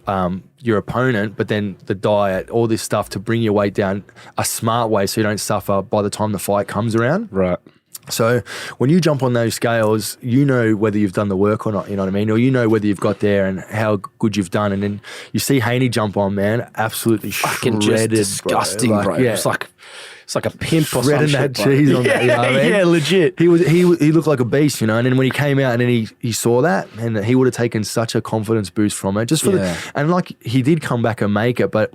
your opponent, but then the diet, all this stuff to bring your weight down a smart way so you don't suffer by the time the fight comes around. Right. So when you jump on those scales, you know whether you've done the work or not, you know what I mean? Or you know whether you've got there and how good you've done. And then you see Haney jump on, man, absolutely fucking shredded, disgusting, bro. Like, it's like a pimp or something. Shredding that cheese on that, you know what I mean? Yeah, legit. He looked like a beast, you know. And then when he came out and then he saw that, and he would have taken such a confidence boost from it. Just for and like, he did come back and make it, but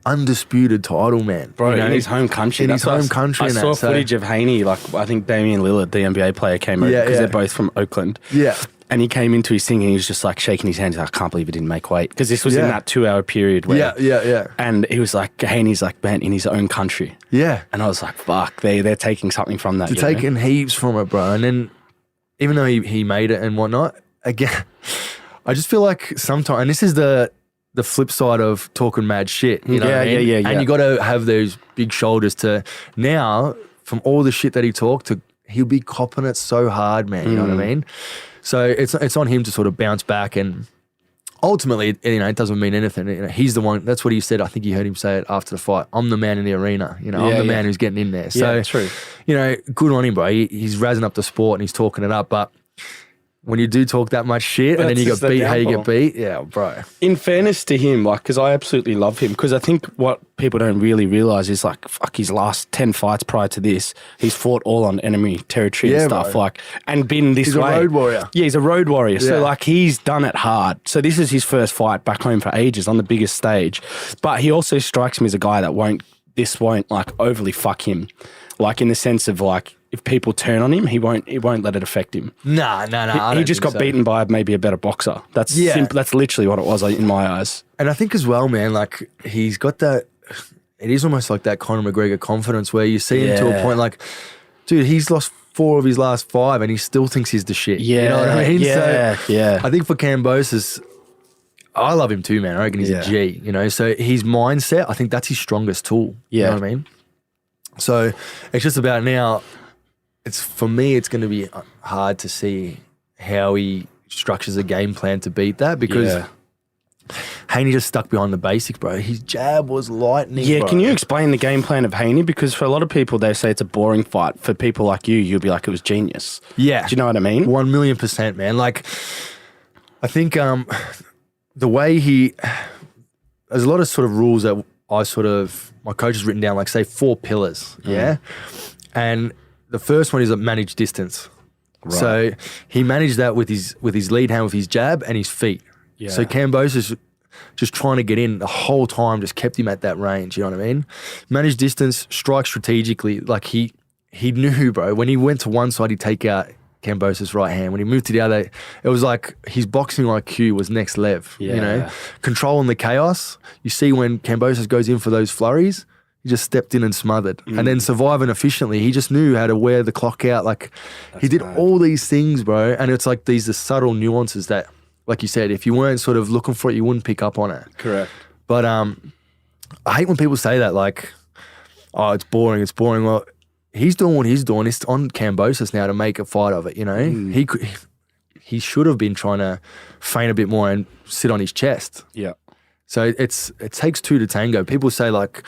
undisputed title, man. Bro, you know, in his home country. In his home country. I saw footage of Haney, like, I think Damian Lillard, the NBA player, came over because they're both from Oakland. Yeah. And he came into his thing and he was just like shaking his hands. He's like, I can't believe he didn't make weight. Because this was in that 2-hour period where... Yeah. And he was like, Haney's like, man, in his own country. Yeah. And I was like, fuck, they're taking something from that. They're taking heaps from it, bro. And then, even though he made it and whatnot, again, I just feel like sometimes, and this is the flip side of talking mad shit, you know what I mean? Yeah. And you got to have those big shoulders to, now, from all the shit that he talked, he'll be copping it so hard, man, you know what I mean? So it's on him to sort of bounce back, and ultimately, you know, it doesn't mean anything. You know, he's the one, that's what he said. I think you heard him say it after the fight. I'm the man in the arena, you know, I'm the man who's getting in there. So, true. You know, good on him, bro. He's razzing up the sport and he's talking it up, but when you do talk that much shit and then you get beat how you get beat, yeah, bro. In fairness to him, like, because I absolutely love him, because I think what people don't really realise is, like, fuck, his last 10 fights prior to this, he's fought all on enemy territory and stuff, bro. Like, and been this way. He's a road warrior. Yeah, he's a road warrior. So, like, he's done it hard. So this is his first fight back home for ages on the biggest stage. But he also strikes me as a guy that won't like overly fuck him. Like, in the sense of, like, if people turn on him, he won't let it affect him. No. He just got beaten by maybe a better boxer. That's that's literally what it was in my eyes. And I think as well, man, like, he's got that, it is almost like that Conor McGregor confidence where you see him to a point like, dude, he's lost 4 of his last 5 and he still thinks he's the shit. Yeah. You know what I mean? Yeah. I think for Kambosos, I love him too, man. I reckon he's a G, you know? So his mindset, I think that's his strongest tool. Yeah. You know what I mean? So it's just about now, for me, it's going to be hard to see how he structures a game plan to beat that, because Haney just stuck behind the basics, bro. His jab was lightning, Yeah, bro. can you explain the game plan of Haney? Because for a lot of people, they say it's a boring fight. For people like you, you'll be like, it was genius. Yeah. Do you know what I mean? 1,000,000%, man. Like, I think the way there's a lot of sort of rules that my coach has written down, like say 4 pillars, yeah? And the first one is a managed distance. Right. So he managed that with his lead hand, with his jab and his feet. Yeah. So Kambosos just trying to get in the whole time, just kept him at that range, you know what I mean? Managed distance, strike strategically. Like he knew, bro, when he went to one side, he'd take out Kambosos' right hand. When he moved to the other, it was like his boxing IQ was next level, you know? Controlling the chaos. You see when Kambosos goes in for those flurries, he just stepped in and smothered. And then surviving efficiently, he just knew how to wear the clock out. Like he did all these things, bro. And it's like these are subtle nuances that, like you said, if you weren't sort of looking for it, you wouldn't pick up on it. Correct. But I hate when people say that, like, oh, it's boring. Well, he's doing what he's doing. It's on Kambosos now to make a fight of it, you know? He should have been trying to feint a bit more and sit on his chest. Yeah. So it takes 2 to tango. People say, like,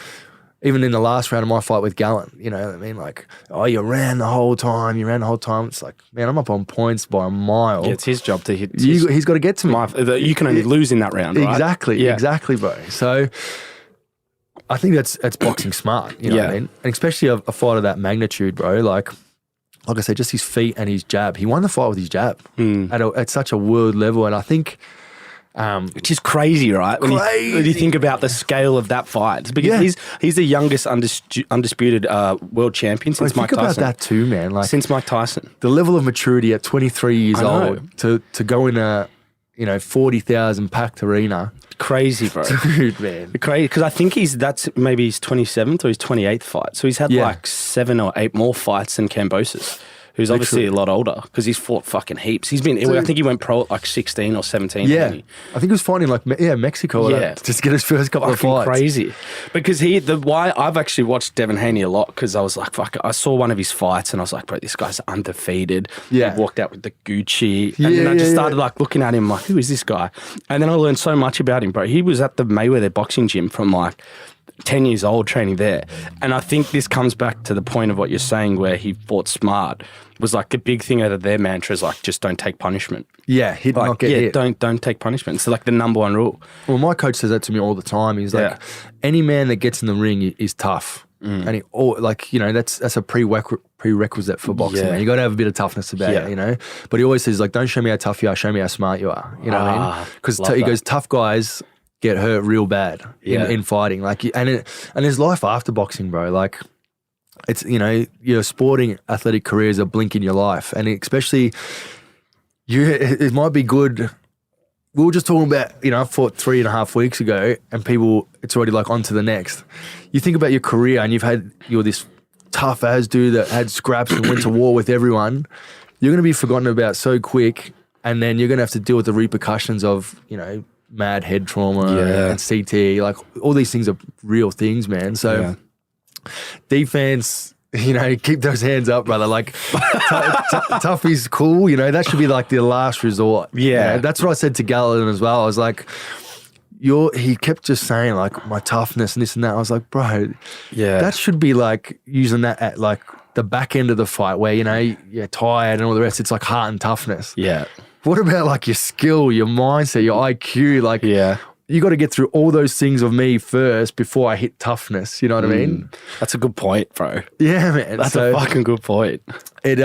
even in the last round of my fight with Gallen, you know what I mean? Like, oh, you ran the whole time. It's like, man, I'm up on points by a mile. Yeah, it's his job to hit. He's got to get to me. You can only lose in that round, right? Exactly, bro. So I think that's boxing smart, you know what I mean? And especially a fight of that magnitude, bro. Like I said, just his feet and his jab. He won the fight with his jab at such a world level. And I think... which is crazy, right? When you think about the scale of that fight. Because he's the youngest undisputed world champion since Mike Tyson. Think about that too, man. Like, since Mike Tyson. The level of maturity at 23 years old to go in a 40,000 packed arena. Crazy, bro. Dude, man. Crazy. Because I think that's maybe his 27th or his 28th fight. So he's had like 7 or 8 more fights than Kambosos, who's obviously a lot older because he's fought fucking heaps. He's been, I think he went pro at like 16 or 17. Yeah. I think he was fighting like, Mexico. Just to get his first couple of fights. Crazy. Because why I've actually watched Devin Haney a lot because I was like, fuck, I saw one of his fights and I was like, bro, this guy's undefeated. Yeah. He walked out with the Gucci. And then I just started like looking at him like, who is this guy? And then I learned so much about him, bro. He was at the Mayweather boxing gym from like 10 years old training there. And I think this comes back to the point of what you're saying where he fought smart. Was like a big thing out of their mantra is like, just don't take punishment. Yeah, not get hit. Don't take punishment. It's like the number one rule. Well, my coach says that to me all the time. He's like, any man that gets in the ring is tough. And that's a prerequisite for boxing. Man. You got to have a bit of toughness about it, you know. But he always says like, don't show me how tough you are, show me how smart you are. You know what I mean? Because he goes, tough guys get hurt real bad in fighting. Like, and there's life after boxing, bro. Like, it's, your sporting athletic career is a blink in your life. And especially, it might be good. We were just talking about, I fought 3.5 weeks ago and people, it's already like on to the next. You think about your career and you're this tough ass dude that had scraps and went to war with everyone. You're going to be forgotten about so quick. And then you're going to have to deal with the repercussions of, mad head trauma and CT. Like, all these things are real things, man. So defense, keep those hands up, brother. Like, tough is cool. That should be like the last resort. Yeah. That's what I said to Gallen as well. I was like, he kept just saying like my toughness and this and that. I was like, bro, that should be like using that at like the back end of the fight where, you're tired and all the rest. It's like heart and toughness. Yeah. What about like your skill, your mindset, your IQ? Like, you got to get through all those things of me first before I hit toughness. You know what I mean? That's a good point, bro. Yeah, man. That's a fucking good point. It's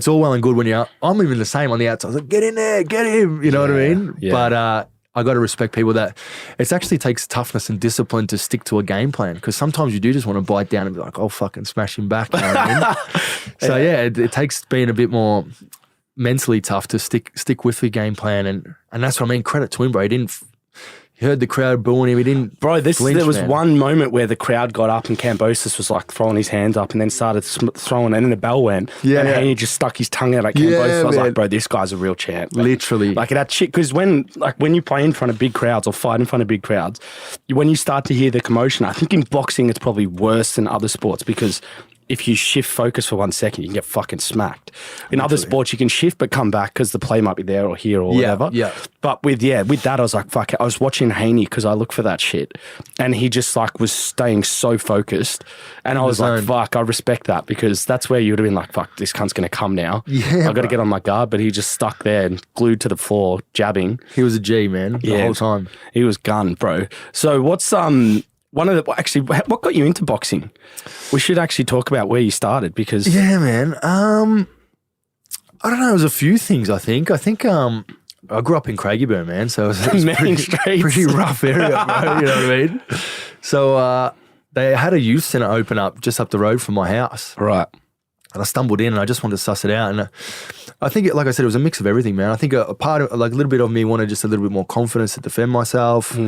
all well and good when I'm even the same on the outside. I was like, get in there, get him. You know what I mean? Yeah. But I got to respect people that it actually takes toughness and discipline to stick to a game plan, because sometimes you do just want to bite down and be like, I'll fucking smash him back. You know what I mean? So it takes being a bit more mentally tough to stick with the game plan, and that's what I mean. Credit to him, bro. He heard the crowd booing him. He didn't. Bro, there was one moment where the crowd got up and Kambosos was like throwing his hands up and then started throwing, and then the bell went. And he just stuck his tongue out at Kambosos. I was like, bro, this guy's a real champ. Man. Literally, like that shit. Because when you play in front of big crowds or fight in front of big crowds, when you start to hear the commotion, I think in boxing it's probably worse than other sports because if you shift focus for 1 second, you can get fucking smacked. In other sports, you can shift but come back because the play might be there or here or whatever. Yeah. But with that, I was like, fuck it. I was watching Haney because I look for that shit. And he just like was staying so focused. And I was like, fuck, I respect that because that's where you would have been like, fuck, this cunt's going to come now. Yeah, I've got to get on my guard. But he just stuck there and glued to the floor, jabbing. He was a G, man, the whole time. He was gun, bro. So what's what got you into boxing? We should actually talk about where you started because yeah, man. I don't know. It was a few things. I think I grew up in Craigieburn, man. So it was pretty rough area, bro. You know what I mean? So they had a youth centre open up just up the road from my house, right? And I stumbled in and I just wanted to suss it out. And I think, like I said, it was a mix of everything, man. I think a part of, like a little bit of me wanted just a little bit more confidence to defend myself.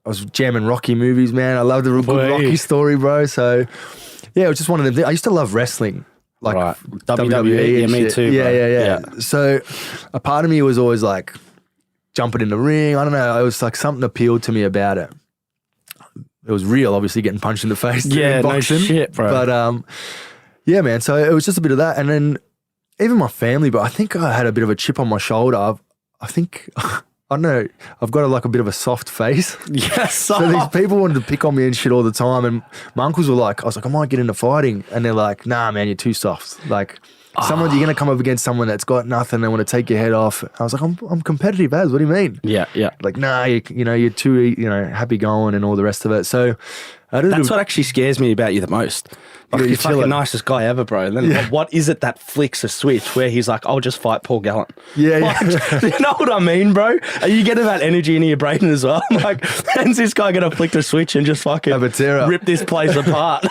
I was jamming Rocky movies, man. I loved the good Rocky story, bro. So, yeah, it was just one of them things. I used to love wrestling. Like WWE. Yeah, me too. Bro. Yeah. So, a part of me was always like jumping in the ring. I don't know. It was like something appealed to me about it. It was real, obviously, getting punched in the face. Yeah, boxing. No shit, bro. But, yeah, man. So, it was just a bit of that. And then even my family, but I think I had a bit of a chip on my shoulder. I think... I don't know, I've got a bit of a soft face. Yes. So these people wanted to pick on me and shit all the time. And my uncles were like, I was like, I might get into fighting. And they're like, nah, man, you're too soft. Like, you're going to come up against someone that's got nothing. They want to take your head off. I was like, I'm competitive as. What do you mean? Yeah. Like, nah, you're too, happy going and all the rest of it. So that's what actually scares me about you the most. Like, you're fucking the nicest guy ever, bro. And then what is it that flicks a switch where he's like, I'll just fight Paul Gallen? Yeah. You know what I mean, bro? Are you getting that energy into your brain as well? Like, when's this guy going to flick the switch and just fucking rip this place apart?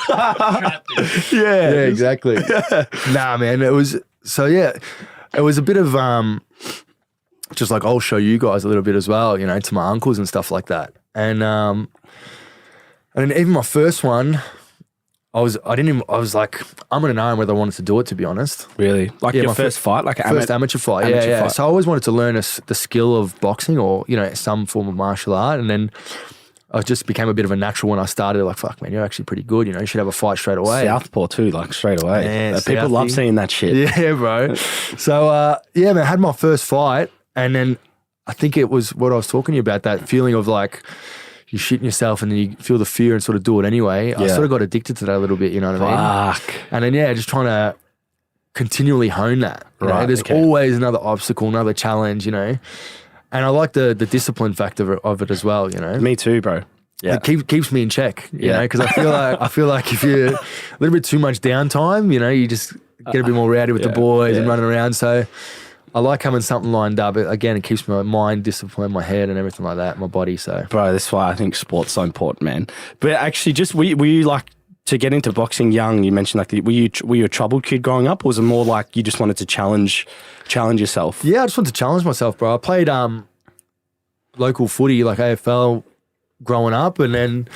Yeah, exactly. Nah, man, it was a bit of just like, I'll show you guys a little bit as well, to my uncles and stuff like that. And even my first one, I was like, I'm going to know whether I wanted to do it, to be honest. Really? Like your first fight? Like first amateur fight, yeah. So I always wanted to learn the skill of boxing or, some form of martial art. And then I just became a bit of a natural when I started. Like, fuck, man, you're actually pretty good. You should have a fight straight away. Southpaw too, like straight away. Yeah, people love seeing that shit. Yeah, bro. So, man, I had my first fight. And then I think it was what I was talking to you about, that feeling of like, you're shitting yourself and then you feel the fear and sort of do it anyway. Yeah. I sort of got addicted to that a little bit, you know what I mean? And then, just trying to continually hone that. There's always another obstacle, another challenge, And I like the discipline factor of it as well, Me too, bro. Yeah. It keeps me in check, you know, because I feel like if you're a little bit too much downtime, you just get a bit more rowdy with the boys and running around. So I like having something lined up. Again, it keeps my mind disciplined, my head and everything like that, my body. So, bro, that's why I think sport's so important, man. But actually, just were you like to get into boxing young? You mentioned like were you a troubled kid growing up, or was it more like you just wanted to challenge yourself? Yeah, I just wanted to challenge myself, bro. I played local footy, like AFL, growing up, and then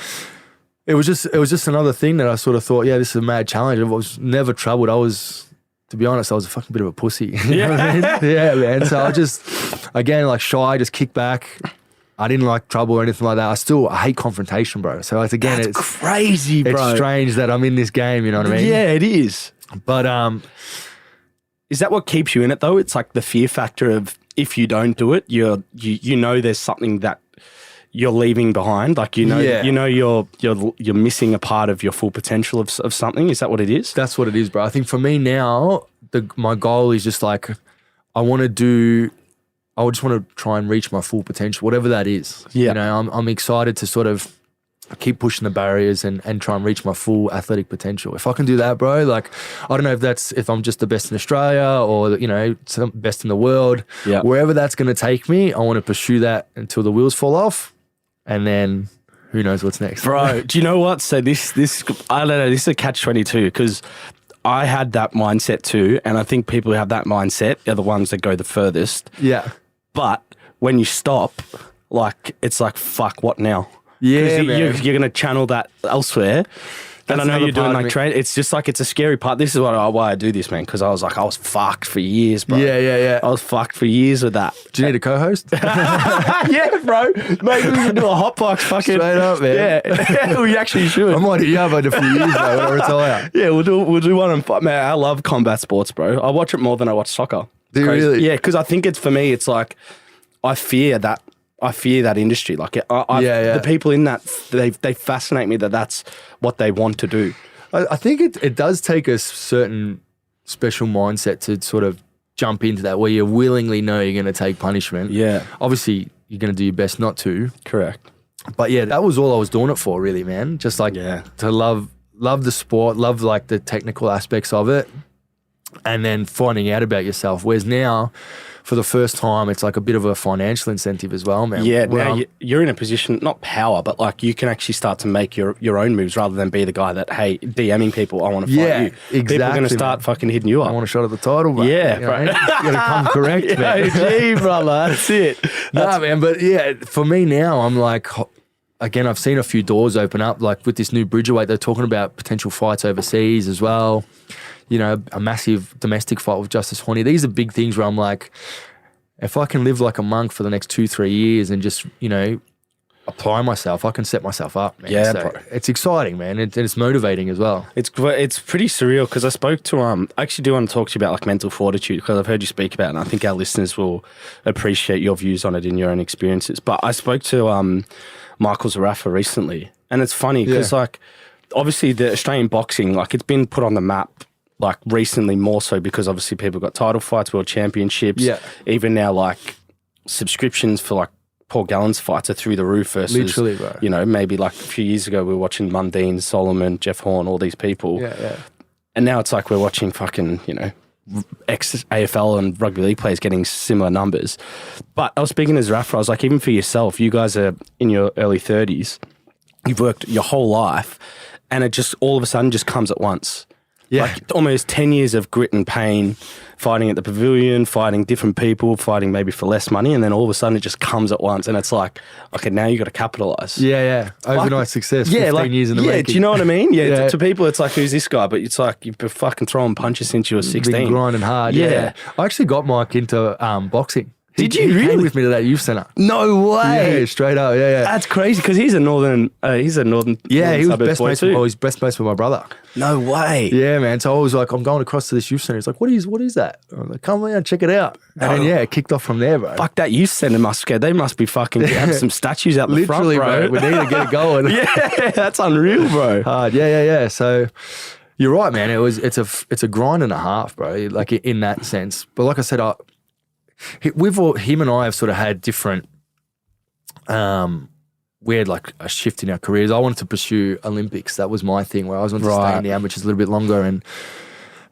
it was just another thing that I sort of thought, this is a mad challenge. I was never troubled. To be honest, I was a fucking bit of a pussy. You know what I mean? Yeah, man. So I just, again, like shy, just kick back. I didn't like trouble or anything like that. I hate confrontation, bro. So it's crazy, bro. It's strange that I'm in this game, you know what I mean? Yeah, it is. But is that what keeps you in it though? It's like the fear factor of if you don't do it, you know there's something that you're leaving behind, like you're missing a part of your full potential of something. Is that what it is? That's what it is, bro. I think for me now, my goal is just like I just want to try and reach my full potential, whatever that is. Yeah, I'm excited to sort of keep pushing the barriers and try and reach my full athletic potential. If I can do that, bro, like I don't know if I'm just the best in Australia or best in the world. Yeah, wherever that's going to take me, I want to pursue that until the wheels fall off. And then who knows what's next. Bro, do you know what? So this I don't know, this is a catch-22 because I had that mindset too, and I think people who have that mindset are the ones that go the furthest. Yeah. But when you stop, like it's like, fuck, what now? Yeah, man. You're going to channel that elsewhere. And I know another you're doing part of like me. train. It's just like, it's a scary part. This is why I do this, man. Because I was fucked for years, bro. Yeah. I was fucked for years with that. Do you need a co-host? Yeah, bro. Maybe we can do a hot box fucking. Straight up, man. Yeah. We actually should. I might hit you up in a few years, though, when I retire. Yeah, we'll do one on fight. Man, I love combat sports, bro. I watch it more than I watch soccer. Do you Crazy. really? Yeah, because I think for me, it's like, I fear that industry. Like, the people in that, they fascinate me that's what they want to do. I think it does take a certain special mindset to sort of jump into that, where you willingly know you're going to take punishment. Yeah. Obviously, you're going to do your best not to. Correct. But yeah, that was all I was doing it for, really, man. Just like to love the sport, love like the technical aspects of it, and then finding out about yourself. Whereas now, for the first time, it's like a bit of a financial incentive as well, man. Yeah, now you're in a position, not power, but like you can actually start to make your own moves rather than be the guy that, hey, DMing people, I want to fight you. Exactly. People are going to start fucking hitting you up. I want a shot at the title, bro. Yeah, you bro. You got to come correct, man. Gee, brother, that's it. Nah, man, but yeah, for me now, I'm like, again, I've seen a few doors open up, like with this new Bridgerweight, they're talking about potential fights overseas as well. You know, a massive domestic fight with Justice Horny. These are big things where I'm like, if I can live like a monk for the next 2-3 years and just, you know, apply myself, I can set myself up, man. Yeah, so bro. It's exciting, man. It's motivating as well. It's pretty surreal because I spoke to I actually do want to talk to you about like mental fortitude because I've heard you speak about it and I think our listeners will appreciate your views on it in your own experiences. But I spoke to Michael Zarafa recently, and it's funny because like obviously the Australian boxing, like it's been put on the map like recently more so because obviously people got title fights, world championships, even now like subscriptions for like Paul Gallen's fights are through the roof versus, literally, bro. You know, maybe like a few years ago we were watching Mundine, Solomon, Jeff Horn, all these people. Yeah. And now it's like we're watching fucking, you know, ex-AFL and rugby league players getting similar numbers. But I was speaking to Zarafa, I was like, even for yourself, you guys are in your early 30s, you've worked your whole life, and it just all of a sudden just comes at once. Yeah. Like almost 10 years of grit and pain, fighting at the pavilion, fighting different people, fighting maybe for less money, and then all of a sudden it just comes at once, and it's like, okay, now you got to capitalize. Yeah. Overnight success, 15 years in the making. Do you know what I mean? Yeah, Yeah. To people it's like, who's this guy? But it's like, you've been fucking throwing punches since you were 16. Been grinding hard. Yeah. I actually got Mike into boxing. Did you He really? came with me to that youth centre. No way. Yeah, straight up. Yeah. That's crazy because he's a northern Yeah, he northern was suburb best boy mates. too. He's best mates with my brother. No way. Yeah, man. So I was like, I'm going across to this youth centre. He's like, what is that? I'm like, come on, check it out. And then it kicked off from there, bro. Fuck, that youth centre must get. They must be fucking have some statues out the Literally, front, bro. We need to get it going. Yeah, that's unreal, bro. Hard. Yeah. So you're right, man. It's a grind and a half, bro. Like in that sense. But like I said, him and I have sort of had different. We had like a shift in our careers. I wanted to pursue Olympics. That was my thing. Where I was wanting to stay in the amateurs a little bit longer, and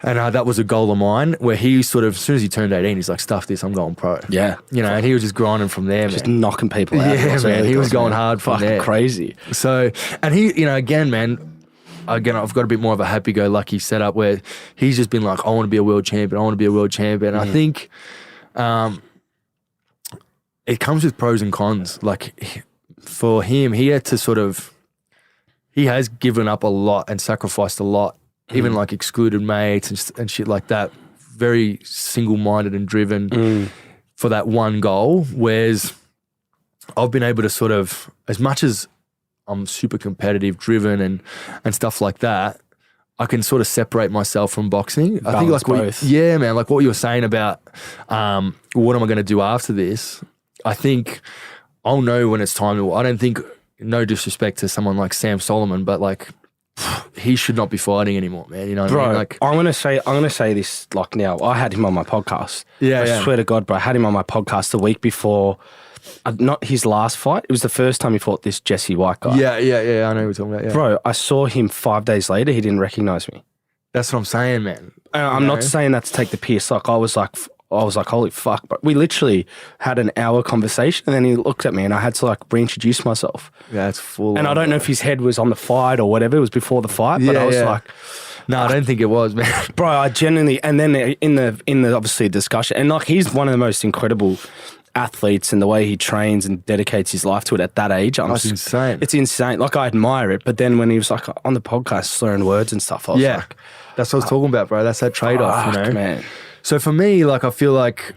that was a goal of mine. Where he sort of, as soon as he turned 18, he's like, "Stuff this, I'm going pro." Yeah, you know, and he was just grinding from there, just man. knocking people out. Yeah, man. He was going hard from fucking there. Crazy. So, and he, you know, again, I've got a bit more of a happy-go-lucky setup where he's just been like, I want to be a world champion. And I think it comes with pros and cons. Like for him, he had to he has given up a lot and sacrificed a lot, even like excluded mates and shit like that. Very single-minded and driven for that one goal. Whereas I've been able to sort of, as much as I'm super competitive, driven and stuff like that, I can sort of separate myself from boxing. I think like both. Man, like what you were saying about what am I going to do after this? I think I'll know when it's time to. I don't think, no disrespect to someone like Sam Solomon, but like he should not be fighting anymore, man. You know what I mean? Like, I'm gonna say this like now. I had him on my podcast. I swear to God, bro. I had him on my podcast the week before. Not his last fight. It was the first time he fought this Jesse White guy. Yeah. I know what you're talking about. Yeah. Bro, I saw him 5 days later. He didn't recognize me. That's what I'm saying, man. I'm not saying that to take the piss. Like I was like, holy fuck. But we literally had an hour conversation, and then he looked at me, and I had to like reintroduce myself. Yeah, it's full. And I don't know if his head was on the fight or whatever. It was before the fight, but I was like, no, I don't think it was, man. bro, I genuinely. And then in the obviously discussion, and like he's one of the most incredible athletes and the way he trains and dedicates his life to it at that age. That's insane. It's insane. Like, I admire it. But then when he was like on the podcast slurring words and stuff, I was like, that's what I was talking about, bro. That's that trade-off, you know? Man. So for me, like, I feel like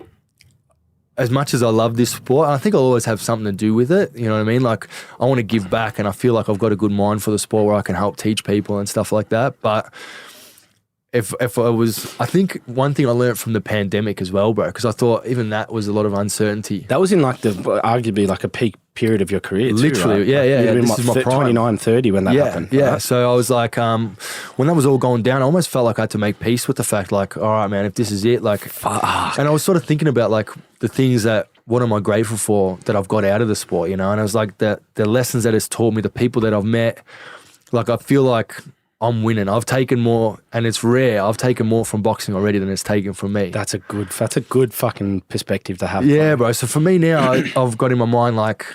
as much as I love this sport, I think I'll always have something to do with it. You know what I mean? Like, I want to give back, and I feel like I've got a good mind for the sport where I can help teach people and stuff like that. But if I was, I think one thing I learned from the pandemic as well, bro, because I thought even that was a lot of uncertainty. That was in like arguably like a peak period of your career too, Literally, right? yeah. This is my prime. 29, 30 when that happened. Yeah, right? so I was like, when that was all going down, I almost felt like I had to make peace with the fact, like, all right, man, if this is it, like, fuck. And I was sort of thinking about like the things that, what am I grateful for that I've got out of the sport, you know? And I was like, the lessons that it's taught me, the people that I've met, like, I feel like I'm winning. I've taken more, and it's rare. I've taken more from boxing already than it's taken from me. That's a good fucking perspective to have. Yeah, bro. So for me now, I've got in my mind, like,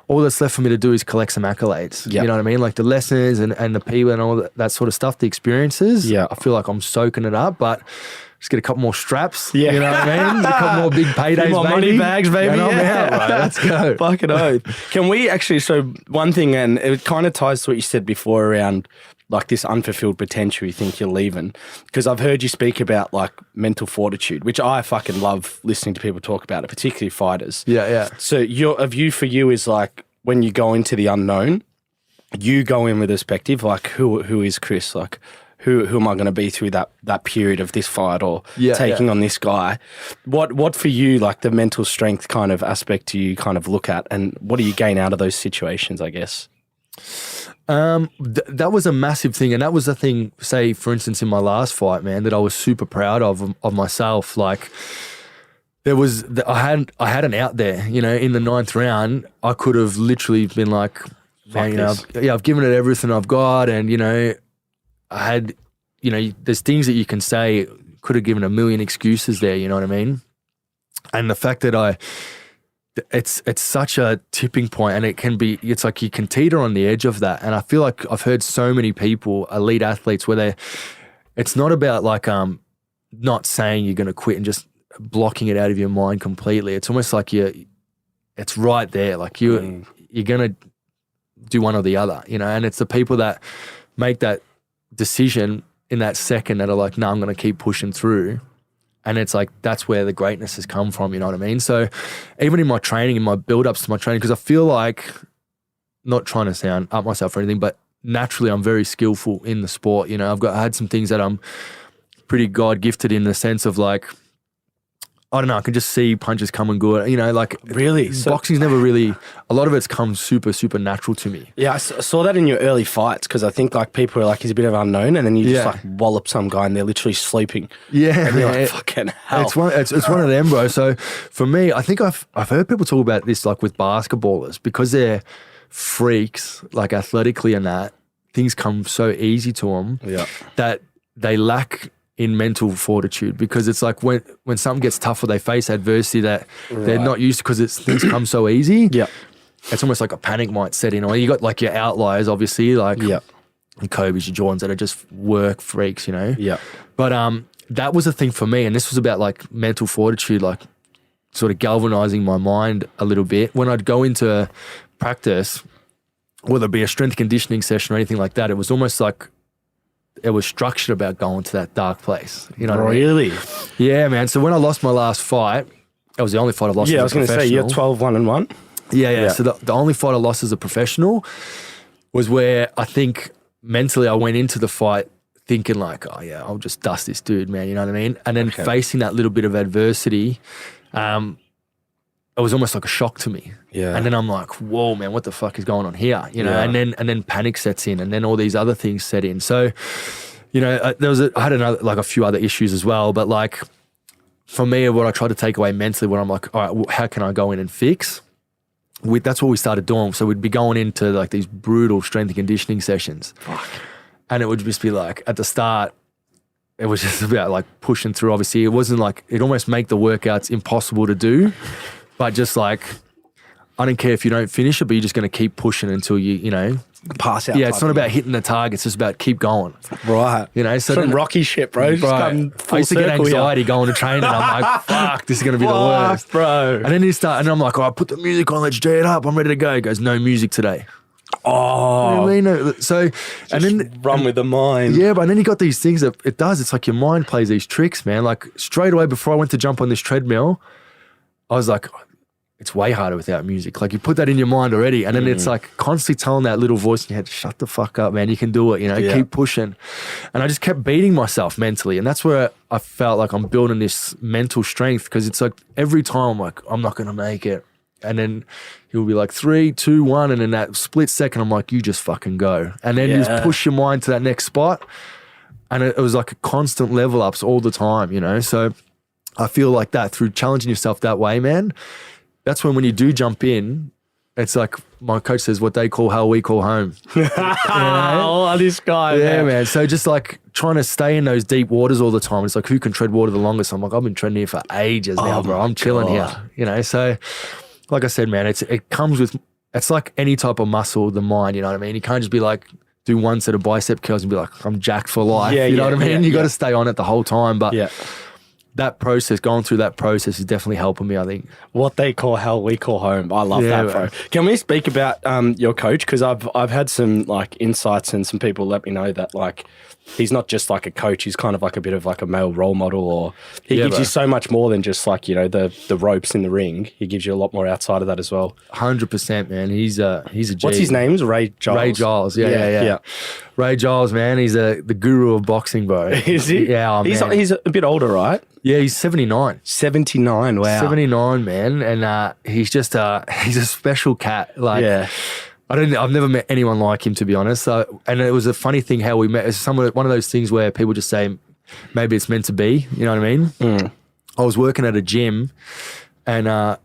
all that's left for me to do is collect some accolades. Yep. You know what I mean? Like the lessons and the people and all that sort of stuff, the experiences. Yeah. I feel like I'm soaking it up, but just get a couple more straps. Yeah. You know what I mean? A couple more big paydays, more baby. money bags, baby. And I'm Yeah. out, bro. Let's go. Fucking oath. Can we actually, so one thing, and it kind of ties to what you said before around like this unfulfilled potential you think you're leaving, because I've heard you speak about like mental fortitude, which I fucking love listening to people talk about it, particularly fighters. Yeah. So a view for you is like when you go into the unknown, you go in with perspective, like who is Kris? Like who am I going to be through that period of this fight or taking on this guy? What for you, like the mental strength kind of aspect do you kind of look at, and what do you gain out of those situations, I guess? That was a massive thing, and that was the thing, say, for instance, in my last fight, man, that I was super proud of myself. Like, I had an out there, you know, in the 9th round. I could have literally been like, man, you know, I've given it everything I've got, and, you know, I had, you know, there's things that you can say, could have given a million excuses there, you know what I mean? And the fact that it's such a tipping point, and it's like you can teeter on the edge of that. And I feel like I've heard so many people, elite athletes, where it's not about like not saying you're going to quit and just blocking it out of your mind completely. It's almost like it's right there. Like you're going to do one or the other, you know. And it's the people that make that decision in that second that are like, no, I'm going to keep pushing through. And it's like, that's where the greatness has come from, you know what I mean? So even in my training, in my build-ups to my training, because I feel like, not trying to sound up myself or anything, but naturally I'm very skillful in the sport. You know, I had some things that I'm pretty God-gifted in the sense of like, I don't know, I can just see punches coming good. You know, like really, boxing's never really, a lot of it's come super, super natural to me. Yeah, I saw that in your early fights, because I think like people are like, he's a bit of unknown, and then you just like wallop some guy and they're literally sleeping. Yeah. And you're like, fucking hell. It's one of them, bro. So for me, I think I've heard people talk about this like with basketballers, because they're freaks, like athletically and that, things come so easy to them that they lack in mental fortitude, because it's like when something gets tough or they face adversity that they're not used to, because things come so easy. Yeah, it's almost like a panic might set in. Or you got like your outliers, obviously, like your Kobe's, your Jordans that are just work freaks, you know. Yeah, but that was a thing for me, and this was about like mental fortitude, like sort of galvanizing my mind a little bit. When I'd go into practice, whether it be a strength conditioning session or anything like that, it was almost like it was structured about going to that dark place. You know what I mean? Really? Yeah, man. So when I lost my last fight, it was the only fight I've lost as a professional. Yeah, I was going to say, you're 12-1-1. Yeah. So the only fight I lost as a professional was where I think mentally I went into the fight thinking like, oh yeah, I'll just dust this dude, man. You know what I mean? And then facing that little bit of adversity, it was almost like a shock to me. Yeah. And then I'm like, whoa, man, what the fuck is going on here? You know, and then panic sets in, and then all these other things set in. So, you know, I had a few other issues as well, but like for me, what I tried to take away mentally, when I'm like, all right, well, how can I go in and fix? That's what we started doing. So we'd be going into like these brutal strength and conditioning sessions. Fuck. And it would just be like, at the start, it was just about like pushing through. Obviously, it wasn't like, it almost make the workouts impossible to do. But just like, I don't care if you don't finish it, but you're just going to keep pushing until you know. Pass out. Yeah, it's not about hitting the target. It's just about keep going. Right. You know, so some Rocky shit, bro. Just come full I used to get circle here. anxiety going to training. I'm like, fuck, this is going to be the worst. bro. And then and I'm like, oh, put the music on, let's J it up. I'm ready to go. He goes, no music today. Oh. You know what I mean? So, and then run with the mind. Yeah, but then you got these things that it does. It's like your mind plays these tricks, man. Like straight away before I went to jump on this treadmill, I was like, it's way harder without music. Like you put that in your mind already. And then it's like constantly telling that little voice in your head, shut the fuck up, man. You can do it, you know, keep pushing. And I just kept beating myself mentally. And that's where I felt like I'm building this mental strength because it's like every time I'm like, I'm not going to make it. And then he'll be like 3, 2, 1. And in that split second, I'm like, you just fucking go. And then you just push your mind to that next spot. And it was like a constant level ups all the time, you know? So I feel like that through challenging yourself that way, man. That's when you do jump in, it's like my coach says, what they call hell, we call home. You know? Oh, this guy. Yeah, man. So just like trying to stay in those deep waters all the time. It's like, who can tread water the longest? I'm like, I've been treading here for ages now, bro. I'm chilling here, you know? So like I said, man, it comes with, it's like any type of muscle, the mind, you know what I mean? You can't just be like, do one set of bicep curls and be like, I'm jacked for life. You know what I mean? You got to stay on it the whole time. But that process, going through that process is definitely helping me, I think. What they call hell, we call home. I love that, bro. Can we speak about your coach? Because I've had some like insights and some people let me know that like he's not just like a coach. He's kind of like a bit of like a male role model, or he gives you so much more than just like, you know, the ropes in the ring. He gives you a lot more outside of that as well. 100%, man. He's a G. What's his name? Ray Giles. Ray Giles. Yeah. Ray Giles, man. He's the guru of boxing, bro. Is he? Yeah, man. He's a bit older, right? Yeah, he's 79. 79, wow. 79, man. And he's just he's a special cat. Like, I've never met anyone like him, to be honest. And it was a funny thing how we met. It's one of those things where people just say, maybe it's meant to be. You know what I mean? I was working at a gym, and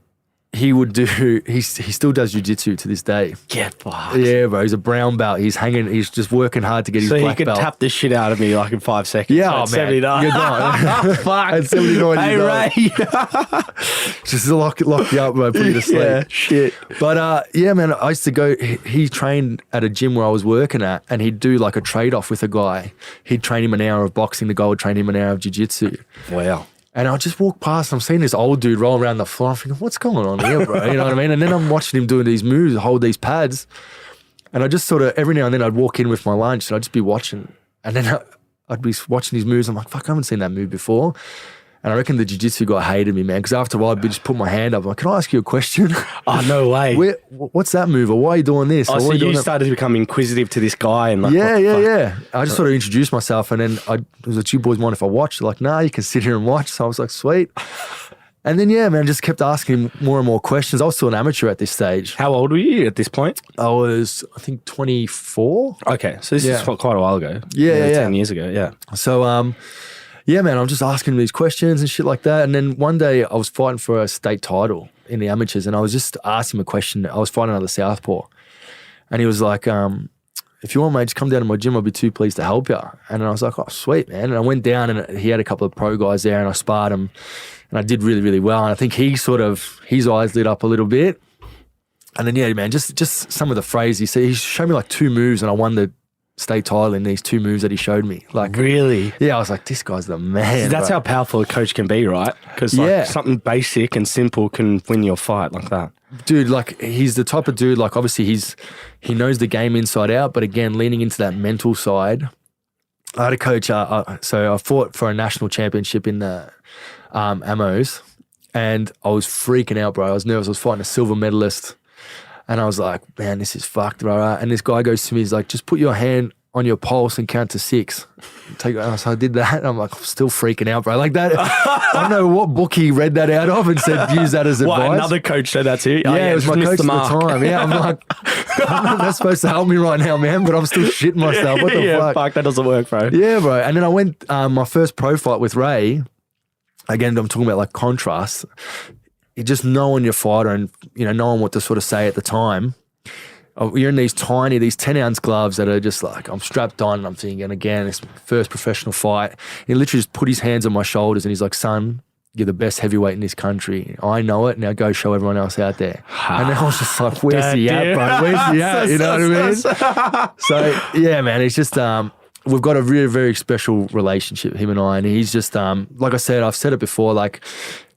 he would do. He still does jiu-jitsu to this day. Get fucked. Yeah, bro. He's a brown belt. He's just working hard to get his black belt. So he could tap the shit out of me like in 5 seconds. Yeah, at 79. You're not. Fuck. At 79, hey, Ray. Just lock you up, bro. Put you to sleep. Yeah, shit. But yeah, man. I used to go. He trained at a gym where I was working at, and he'd do like a trade-off with a guy. He'd train him an hour of boxing. The guy would train him an hour of jiu-jitsu. Wow. And I just walk past and I'm seeing this old dude roll around the floor. I'm thinking, what's going on here, bro? You know what I mean? And then I'm watching him doing these moves, hold these pads. And I just sort of, every now and then I'd walk in with my lunch and I'd just be watching. And then I'd be watching these moves. I'm like, fuck, I haven't seen that move before. And I reckon the jiu-jitsu guy hated me, man. Because after a while, I'd just put my hand up. I'm like, can I ask you a question? Oh, no way. What's that move? Or why are you doing this? Oh, so you started to become inquisitive to this guy? And like, yeah. I just sort of introduced myself. And then I was like, you boys mind if I watch? They're like, nah, you can sit here and watch. So I was like, sweet. And then, yeah, man, just kept asking him more and more questions. I was still an amateur at this stage. How old were you at this point? I was, I think, 24. Okay. So this is quite a while ago. Yeah. 10 years ago, yeah. So, yeah, man, I'm just asking him these questions and shit like that. And then one day I was fighting for a state title in the amateurs and I was just asking him a question. I was fighting another southpaw. And he was like, if you want, mate, just come down to my gym. I'll be too pleased to help you. And I was like, oh, sweet, man. And I went down and he had a couple of pro guys there and I sparred him. And I did really, really well. And I think his eyes lit up a little bit. And then, yeah, man, just some of the phrases. He showed me like 2 moves and I won the state title in these 2 moves that he showed me. Like, really? Yeah, I was like, this guy's the man. See, that's how powerful a coach can be, right? Because like, something basic and simple can win your fight like that. Dude, like he's the type of dude, like obviously he knows the game inside out, but again, leaning into that mental side. I had a coach, so I fought for a national championship in the Amos and I was freaking out, bro. I was nervous. I was fighting a silver medalist. And I was like, man, this is fucked, bro. And this guy goes to me, he's like, just put your hand on your pulse and count to 6. So I did that. And I'm like, I'm still freaking out, bro. Like that. I don't know what book he read that out of and said, use that as advice. What, another coach said that to you? Yeah, it was my coach at the time. Yeah, I'm like, that's supposed to help me right now, man, but I'm still shitting myself. What the fuck? That doesn't work, bro. Yeah, bro. And then I went, my first pro fight with Ray, again, I'm talking about like contrast. Just knowing your fighter and, you know, knowing what to sort of say at the time. You're in these 10-ounce gloves that are just like, I'm strapped on and I'm thinking, again, it's my first professional fight. He literally just put his hands on my shoulders and he's like, son, you're the best heavyweight in this country. I know it. Now go show everyone else out there. And then I was just like, where's he at, bro? Where's he at? You know what I mean? So, yeah, man, it's just, we've got a really, very special relationship, him and I. And he's just, like I said, I've said it before, like,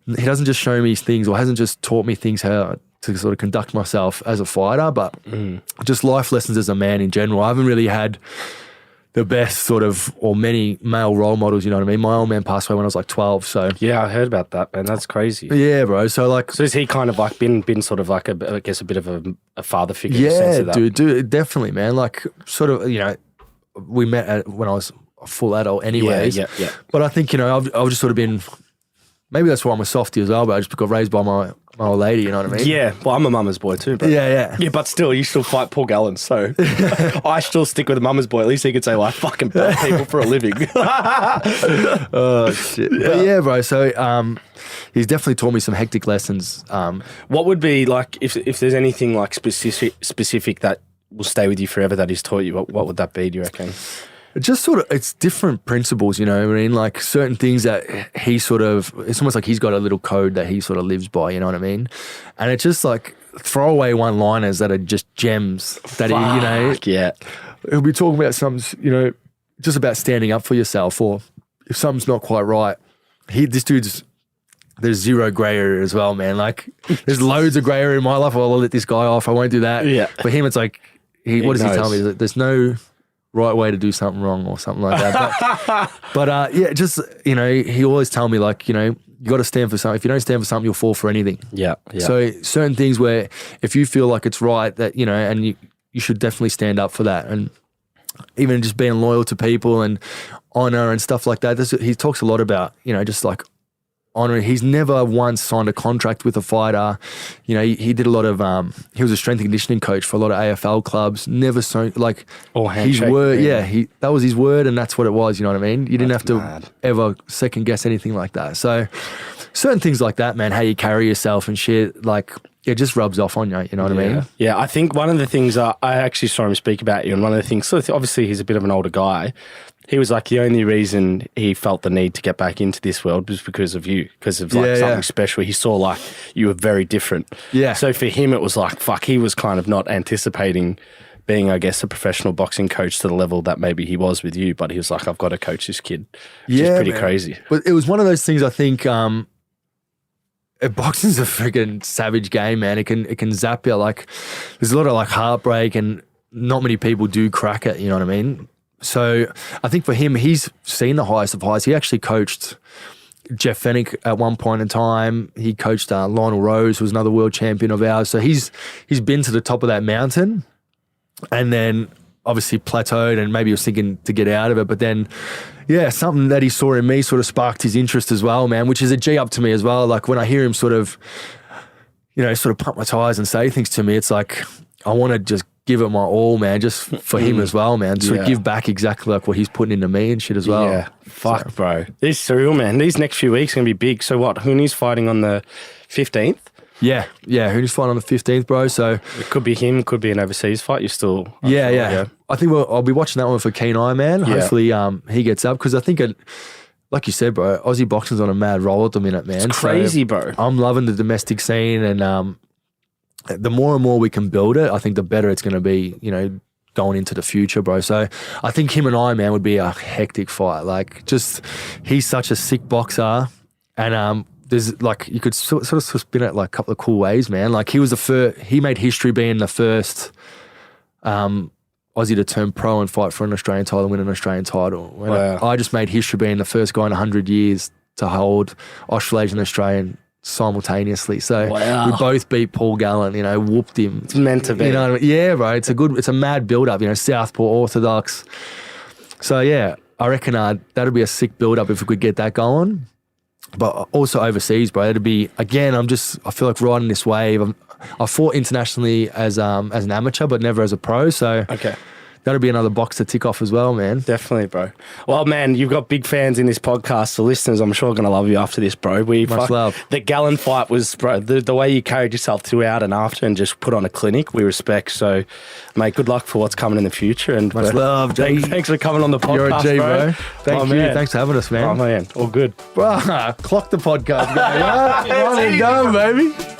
he doesn't just show me things or hasn't just taught me things how to sort of conduct myself as a fighter, but just life lessons as a man in general. I haven't really had the best sort of, or many male role models, you know what I mean? My old man passed away when I was like 12, so. Yeah, I heard about that, man. That's crazy. Yeah, bro. So like. So is he kind of like been sort of like I guess a bit of a father figure in the sense of that? dude, definitely, man. Like sort of, you know, we met when I was a full adult anyways. Yeah. But I think, you know, I've just sort of been, maybe that's why I'm a softie as well, but I just got raised by my old lady, you know what I mean? Yeah, well, I'm a mama's boy too, bro. Yeah. Yeah, but still, you still fight Paul Gallen, so I still stick with a mama's boy. At least he could say, like, fucking bad people for a living. Oh, shit. Yeah. But yeah, bro, so he's definitely taught me some hectic lessons. What would be, like, if there's anything, like, specific that will stay with you forever that he's taught you, what would that be, do you reckon? Just sort of, it's different principles, you know what I mean? Like certain things that he sort of, it's almost like he's got a little code that he sort of lives by, you know what I mean? And it's just like throwaway one-liners that are just gems that, he, you know. Yeah. He'll be talking about something, you know, just about standing up for yourself, or if something's not quite right. This dude's, there's zero grey area as well, man. Like there's loads of grey area in my life. I'll let this guy off. I won't do that. Yeah. For him, it's like, what does he tell me? There's no right way to do something wrong or something like that. But yeah, just, you know, he always tell me, like, you know, you got to stand for something. If you don't stand for something, you'll fall for anything. Yeah. So certain things where if you feel like it's right, that, you know, and you should definitely stand up for that. And even just being loyal to people and honor and stuff like that. He talks a lot about, you know, just like honor. He's never once signed a contract with a fighter. You know, he did a lot of, he was a strength and conditioning coach for a lot of AFL clubs. Never so, like, or his word, that was his word, and that's what it was, you know what I mean? You didn't have to ever second guess anything like that. So certain things like that, man, how you carry yourself and shit, like, it just rubs off on you, you know what I mean? Yeah, I think one of the things, I actually saw him speak about you, and one of the things, so obviously he's a bit of an older guy. He was like, the only reason he felt the need to get back into this world was because of you, because of like something special. He saw like you were very different. Yeah. So for him, it was like, fuck, he was kind of not anticipating being, I guess, a professional boxing coach to the level that maybe he was with you, but he was like, I've got to coach this kid, which is pretty crazy. But it was one of those things, I think, boxing's a freaking savage game, man. It can zap you. Like, there's a lot of like heartbreak, and not many people do crack it, you know what I mean? So I think for him, he's seen the highest of highs. He actually coached Jeff Fennick at one point in time. He coached Lionel Rose, who was another world champion of ours. So he's been to the top of that mountain, and then obviously plateaued, and maybe he was thinking to get out of it. But then, yeah, something that he saw in me sort of sparked his interest as well, man, which is a G up to me as well. Like when I hear him sort of, you know, sort of pump my tires and say things to me, it's like I want to just give it my all, man, just for him as well, man. So give back exactly like what he's putting into me and shit as well. Yeah, fuck, bro. This is surreal, man. These next few weeks are going to be big. So what, Hooney's fighting on the 15th? Yeah, Hooney's fighting on the 15th, bro. So it could be him, could be an overseas fight. You're still... Yeah. I think I'll be watching that one for keen eye, man. Hopefully he gets up, because I think like you said, bro, Aussie boxing's on a mad roll at the minute, man. It's crazy, bro. I'm loving the domestic scene, and the more and more we can build it, I think the better it's going to be, you know, going into the future, bro. So I think him and I, man, would be a hectic fight. Like, just, he's such a sick boxer, and there's like, you could sort of spin it like a couple of cool ways, man. Like, he was the first, he made history being the first Aussie to turn pro and fight for an Australian title and win an Australian title. Wow. I just made history being the first guy in 100 years to hold Australasian and Australian simultaneously. So we both beat Paul Gallen, you know, whooped him. It's meant to be. You know what I mean? Yeah, bro. It's a mad build-up, you know, Southpaw, Orthodox. So yeah, I reckon that'd be a sick build-up if we could get that going. But also overseas, bro, that'd be, again, I feel like riding this wave. I fought internationally as an amateur, but never as a pro. So that'll be another box to tick off as well, man. Definitely, bro. Well, man, you've got big fans in this podcast. The listeners, I'm sure, are going to love you after this, bro. Much love. The Gallon fight was, bro, the way you carried yourself throughout and after and just put on a clinic, we respect. So, mate, good luck for what's coming in the future. And Much love, G. Thanks for coming on the podcast, You're a G, bro. Thank you. Man. Thanks for having us, man. Oh, man. All good. Clock the podcast. Well done, baby.